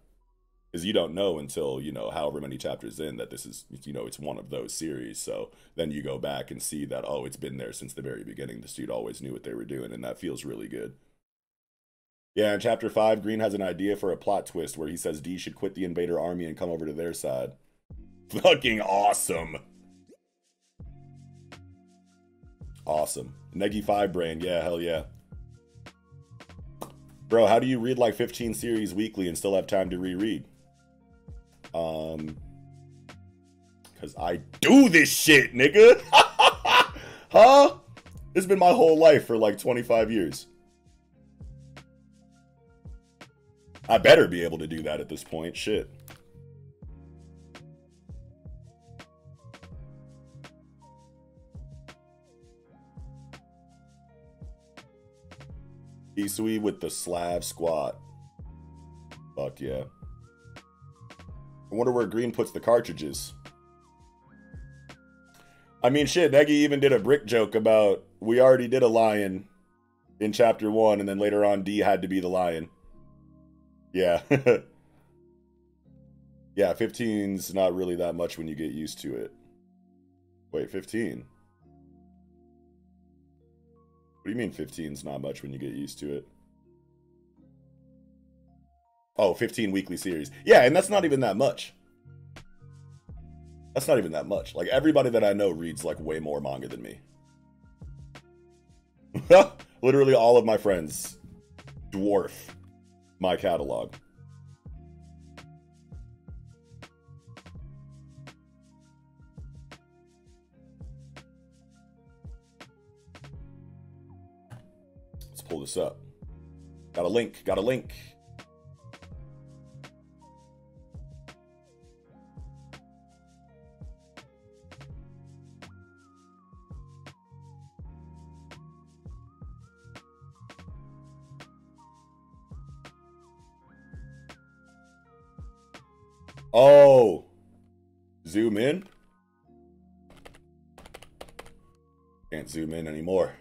Because you don't know until, you know, however many chapters in that this is, you know, it's one of those series. So then you go back and see that, oh, it's been there since the very beginning. The dude always knew what they were doing, and that feels really good. Yeah, in Chapter 5, Green has an idea for a plot twist where he says D should quit the Invader army and come over to their side. Fucking awesome. Awesome. Negi 5 brain, yeah, hell yeah. Bro, how do you read like 15 series weekly and still have time to reread? Because I do this shit, nigga. Huh? It's been my whole life for like 25 years. I better be able to do that at this point. Shit. Isui with the Slav squat. Fuck yeah. I wonder where Green puts the cartridges. I mean, shit, Negi even did a brick joke about we already did a lion in Chapter 1, and then later on D had to be the lion. Yeah. Yeah, 15's not really that much when you get used to it. Wait, 15? What do you mean 15's not much when you get used to it? Oh, 15 weekly series. Yeah, and that's not even that much. That's not even that much. Like, everybody that I know reads, like, way more manga than me. Literally all of my friends dwarf my catalog. Let's pull this up. Got a link. Oh, zoom in. Can't zoom in anymore.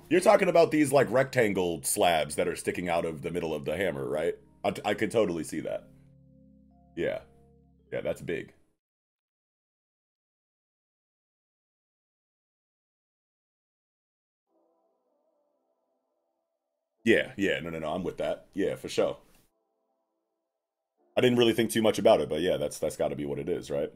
You're talking about these like rectangle slabs that are sticking out of the middle of the hammer, right? I could totally see that. Yeah. Yeah, that's big. Yeah, no, I'm with that. Yeah, for sure. I didn't really think too much about it, but yeah, that's got to be what it is, right?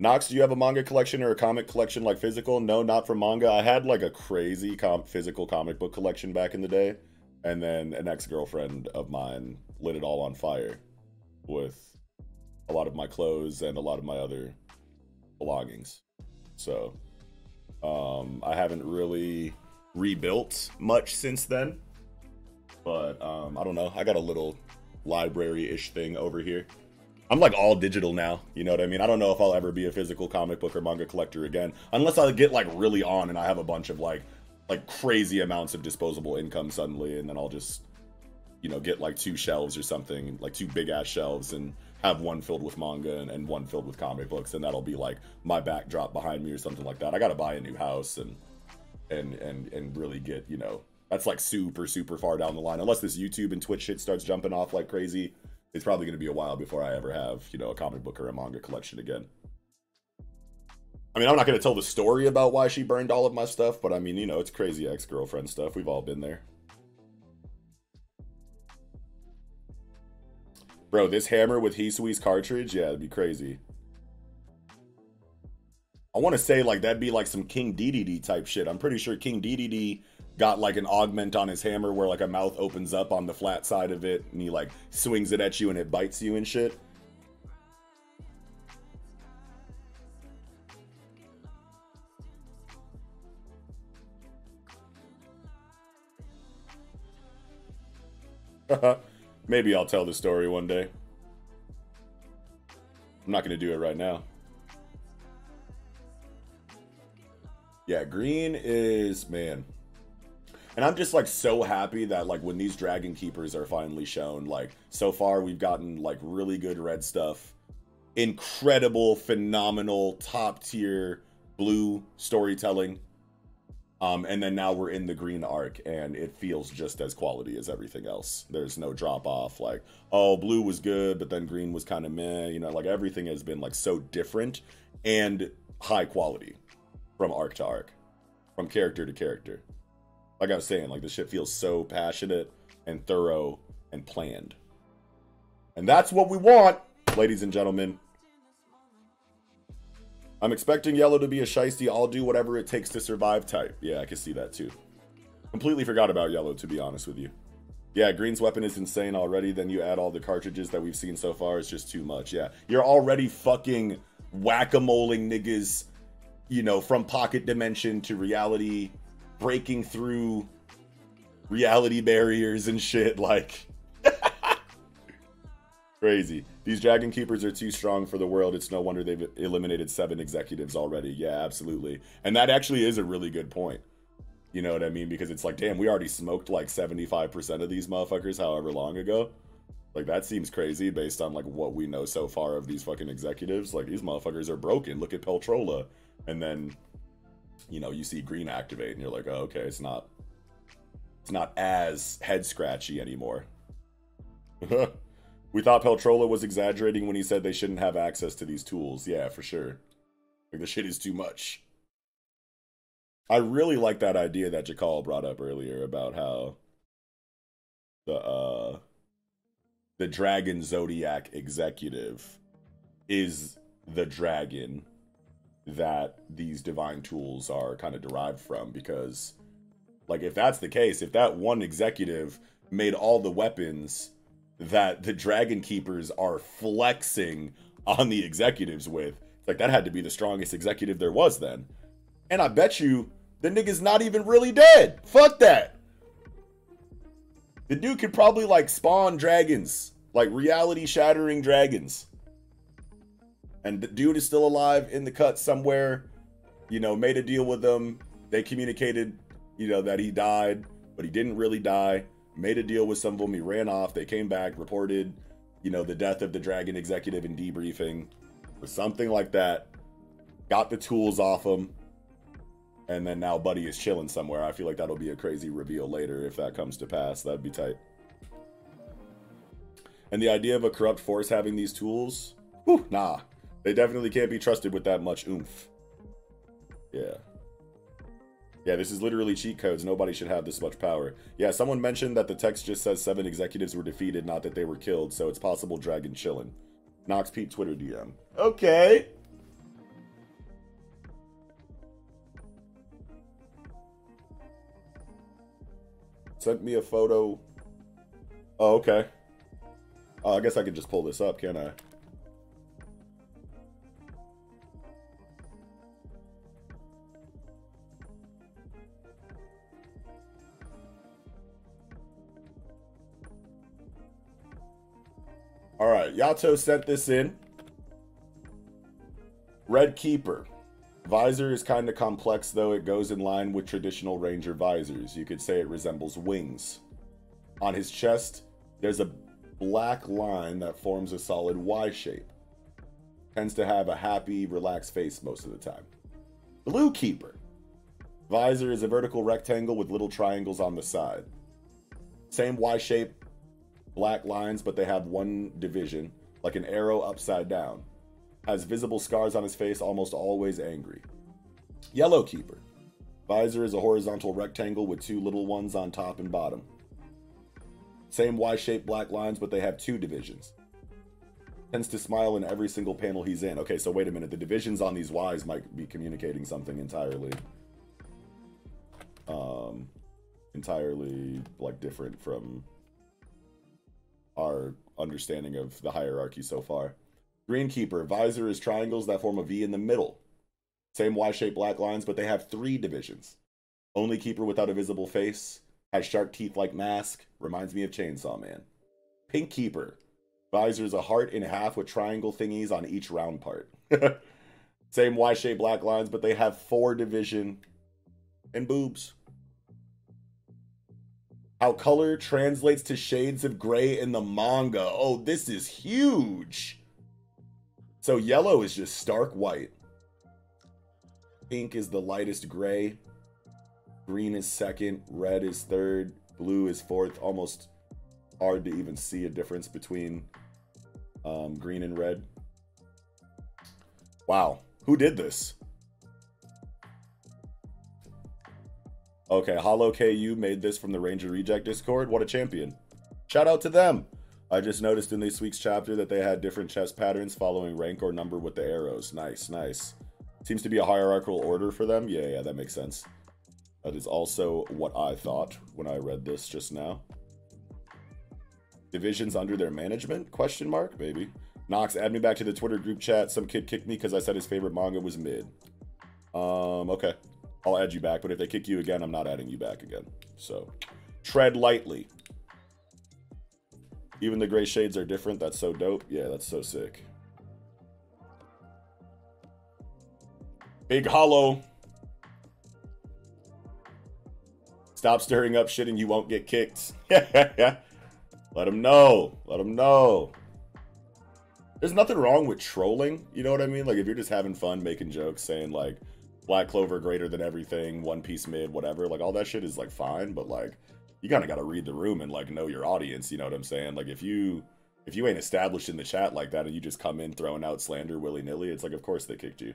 Knox, do you have a manga collection or a comic collection like physical? No, not for manga. I had like a crazy physical comic book collection back in the day, and then an ex-girlfriend of mine lit it all on fire with a lot of my clothes and a lot of my other belongings. So, I haven't really rebuilt much since then, but I don't know. I got a little library-ish thing over here. I'm like all digital now, you know what I mean? I don't know if I'll ever be a physical comic book or manga collector again, unless I get like really on and I have a bunch of like crazy amounts of disposable income suddenly, and then I'll just, you know, get like 2 shelves or something, like 2 big ass shelves, and have one filled with manga and one filled with comic books, and that'll be like my backdrop behind me or something like that. I gotta buy a new house and really get, you know, that's like super far down the line. Unless this YouTube and Twitch shit starts jumping off like crazy, it's probably going to be a while before I ever have, you know, a comic book or a manga collection again. I mean, I'm not going to tell the story about why she burned all of my stuff, but I mean, you know, it's crazy ex-girlfriend stuff. We've all been there. Bro, this hammer with Hisui's cartridge, yeah, it'd be crazy. I want to say, like, that'd be like some King Dedede type shit. I'm pretty sure King Dedede got like an augment on his hammer where like a mouth opens up on the flat side of it and he like swings it at you and it bites you and shit. Maybe I'll tell the story one day. I'm not going to do it right now. Yeah, green is, man. And I'm just like so happy that like when these Dragon Keepers are finally shown, like so far we've gotten like really good red stuff, incredible, phenomenal, top tier blue storytelling. And then now we're in the green arc and it feels just as quality as everything else. There's no drop off like, oh, blue was good, but then green was kind of meh, you know, like everything has been like so different and high quality from arc to arc, from character to character. Like I was saying, like this shit feels so passionate and thorough and planned. And that's what we want, ladies and gentlemen. I'm expecting Yellow to be a shiesty, I'll do whatever it takes to survive type. Yeah, I can see that too. Completely forgot about Yellow, to be honest with you. Yeah, Green's weapon is insane already. Then you add all the cartridges that we've seen so far. It's just too much. Yeah, you're already fucking whack-a-moling niggas, you know, from pocket dimension to reality, breaking through reality barriers and shit, like crazy. These Dragon Keepers are too strong for the world. It's no wonder they've eliminated 7 executives already. Yeah, absolutely. And that actually is a really good point. You know what I mean? Because it's like, damn, we already smoked like 75% of these motherfuckers however long ago. Like, that seems crazy based on like what we know so far of these fucking executives. Like, these motherfuckers are broken. Look at Peltrola. And then, you know, you see Green activate and you're like, oh, okay, it's not as head scratchy anymore. We thought Peltrola was exaggerating when he said they shouldn't have access to these tools. Yeah, for sure. Like, the shit is too much. I really like that idea that Jakal brought up earlier about how the Dragon Zodiac executive is the dragon that these divine tools are kind of derived from, because like if that's the case, if that one executive made all the weapons that the Dragon Keepers are flexing on the executives with, like that had to be the strongest executive there was then. And I bet you the nigga's not even really dead. Fuck that. The dude could probably like spawn dragons, like reality shattering dragons. And the dude is still alive in the cut somewhere, you know, made a deal with them. They communicated, you know, that he died, but he didn't really die. made a deal with some of them. He ran off. They came back, reported, you know, the death of the Dragon executive in debriefing or something like that. Got the tools off him. And then now Buddy is chilling somewhere. I feel like that'll be a crazy reveal later if that comes to pass. That'd be tight. And the idea of a corrupt force having these tools, whew, nah. They definitely can't be trusted with that much oomph. Yeah. Yeah, this is literally cheat codes. Nobody should have this much power. Yeah, someone mentioned that the text just says 7 executives were defeated, not that they were killed, so it's possible Dragon chillin'. Nox Pete Twitter DM. Okay. Sent me a photo. Oh, okay. I guess I could just pull this up, can't I? All right, Yato sent this in. Red Keeper. Visor is kind of complex, though. It goes in line with traditional Ranger visors. You could say it resembles wings. On his chest, there's a black line that forms a solid Y shape. Tends to have a happy, relaxed face most of the time. Blue Keeper. Visor is a vertical rectangle with little triangles on the side. Same Y shape, black lines, but they have one division, like an arrow upside down. Has visible scars on his face, almost always angry. Yellow Keeper. Visor is a horizontal rectangle with 2 little ones on top and bottom. Same Y-shaped black lines, but they have 2 divisions. Tends to smile in every single panel he's in. Okay, so wait a minute. The divisions on these Ys might be communicating something entirely like different from our understanding of the hierarchy so far. Green Keeper. Visor is triangles that form a V in the middle. Same Y-shaped black lines, but they have 3 divisions. Only Keeper without a visible face. Has shark teeth like mask. Reminds me of Chainsaw Man. Pink Keeper. Visor is a heart in half with triangle thingies on each round part. Same Y-shaped black lines, but they have 4 division and boobs. How color translates to shades of gray in the manga. Oh, this is huge. So yellow is just stark white. Pink is the lightest gray. Green is second. Red is third. Blue is fourth. Almost hard to even see a difference between green and red. Wow. Who did this? Okay, Hollow KU made this from the Ranger Reject Discord. What a champion. Shout out to them. I just noticed in this week's chapter that they had different chest patterns following rank or number with the arrows. Nice, nice. Seems to be a hierarchical order for them. Yeah, that makes sense. That is also what I thought when I read this just now. Divisions under their management? Question mark, baby. Nox, add me back to the Twitter group chat. Some kid kicked me because I said his favorite manga was mid. Okay. I'll add you back, but if they kick you again, I'm not adding you back again. So, tread lightly. Even the gray shades are different. That's so dope. Yeah, that's so sick. Big Hollow. Stop stirring up shit and you won't get kicked. Let him know. Let him know. There's nothing wrong with trolling. You know what I mean? Like, if you're just having fun making jokes, saying, like, Black Clover greater than everything, One Piece mid, whatever. Like, all that shit is, like, fine. But, like, you kind of got to read the room and, like, know your audience. You know what I'm saying? Like, if you ain't established in the chat like that and you just come in throwing out slander willy-nilly, it's like, of course they kicked you.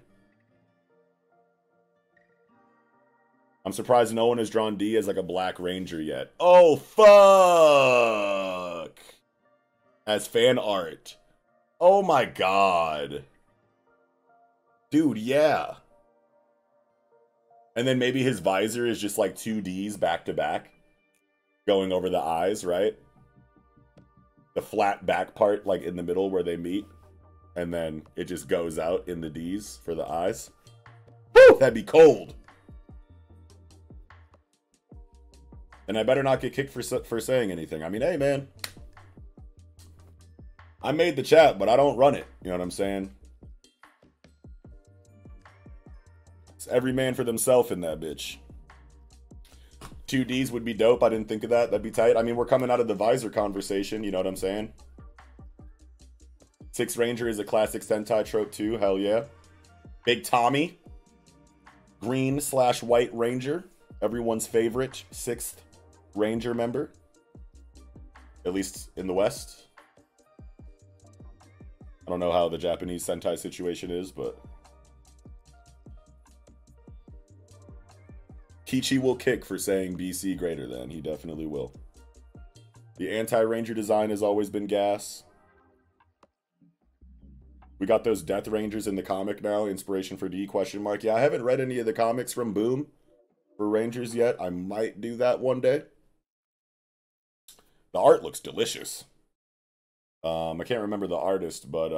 I'm surprised no one has drawn D as, like, a Black Ranger yet. Oh, fuck! As fan art. Oh, my God. Dude, yeah. And then maybe his visor is just like 2 Ds back to back. Going over the eyes, right? The flat back part, like in the middle where they meet. And then it just goes out in the Ds for the eyes. Woo! That'd be cold. And I better not get kicked for saying anything. I mean, hey, man. I made the chat, but I don't run it. You know what I'm saying? It's every man for themselves in that bitch. Two Ds would be dope. I didn't think of that. That'd be tight. I mean, we're coming out of the visor conversation. You know what I'm saying? Six Ranger is a classic Sentai trope too. Hell yeah. Big Tommy. Green/white Ranger. Everyone's favorite sixth Ranger member. At least in the West. I don't know how the Japanese Sentai situation is, but... Kichi will kick for saying BC greater than. He definitely will. The anti-Ranger design has always been gas. We got those Death Rangers in the comic now. Inspiration for D, question mark. Yeah, I haven't read any of the comics from Boom for Rangers yet. I might do that one day. The art looks delicious. I can't remember the artist, but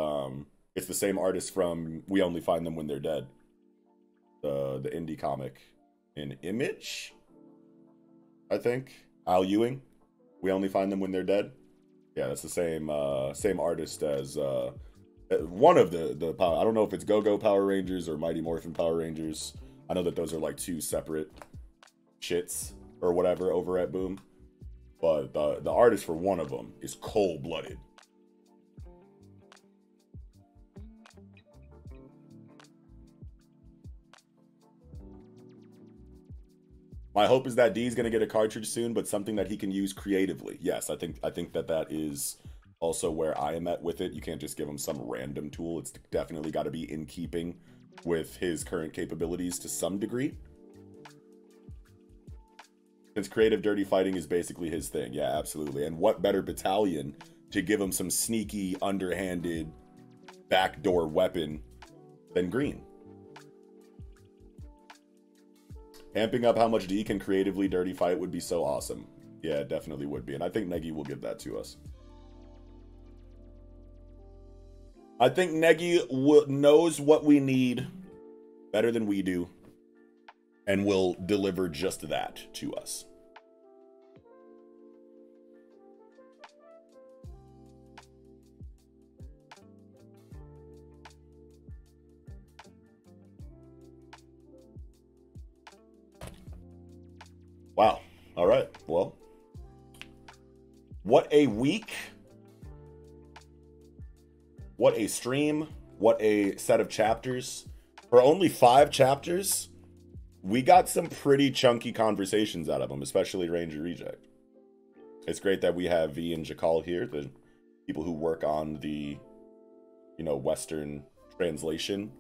it's the same artist from We Only Find Them When They're Dead. The indie comic in Image, I think. Al Ewing. We Only Find Them When They're Dead. Yeah, that's the same artist as one of the power. I don't know if it's Go-Go Power Rangers or Mighty Morphin Power Rangers. I know that those are like two separate shits or whatever over at Boom. But the artist for one of them is cold-blooded. My hope is that D's going to get a cartridge soon, but something that he can use creatively. Yes, I think that is also where I am at with it. You can't just give him some random tool. It's definitely got to be in keeping with his current capabilities to some degree. Since creative dirty fighting is basically his thing. Yeah, absolutely. And what better battalion to give him some sneaky, underhanded, backdoor weapon than Green? Amping up how much D can creatively dirty fight would be so awesome. Yeah, it definitely would be. And I think Negi will give that to us. I think Negi knows what we need better than we do. And will deliver just that to us. Wow. All right. Well, what a week. What a stream. What a set of chapters. For only 5 chapters, we got some pretty chunky conversations out of them, especially Ranger Reject. It's great that we have V and Jakal here, the people who work on the, Western translation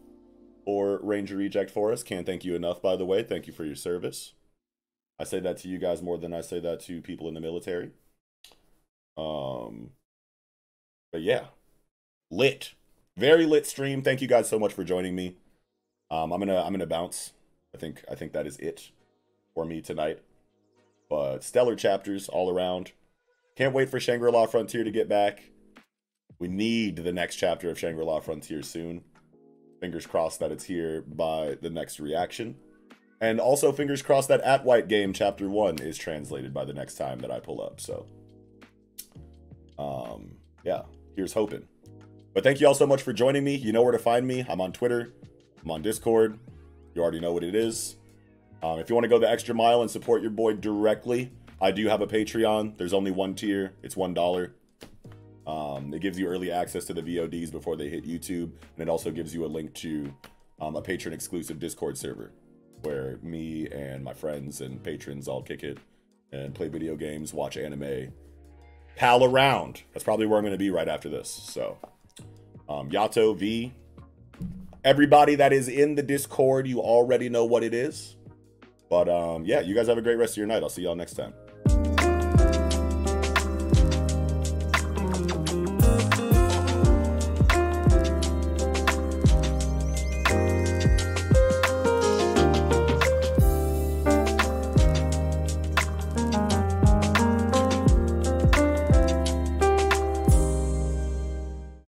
for Ranger Reject for us. Can't thank you enough, by the way. Thank you for your service. I say that to you guys more than I say that to people in the military. But yeah, lit, very lit stream. Thank you guys so much for joining me. I'm gonna bounce. I think that is it for me tonight. But stellar chapters all around. Can't wait for Shangri-La Frontier to get back. We need the next chapter of Shangri-La Frontier soon. Fingers crossed that it's here by the next reaction. And also fingers crossed that At White Game Chapter 1 is translated by the next time that I pull up. So, yeah, here's hoping. But thank you all so much for joining me. You know where to find me. I'm on Twitter. I'm on Discord. You already know what it is. If you want to go the extra mile and support your boy directly, I do have a Patreon. There's only one tier. It's $1. It gives you early access to the VODs before they hit YouTube. And it also gives you a link to a patron-exclusive Discord server, where me and my friends and patrons all kick it and play video games, watch anime, pal around. That's probably where I'm going to be right after this. So, Yato, V, everybody that is in the Discord, you already know what it is. But, yeah, you guys have a great rest of your night. I'll see y'all next time.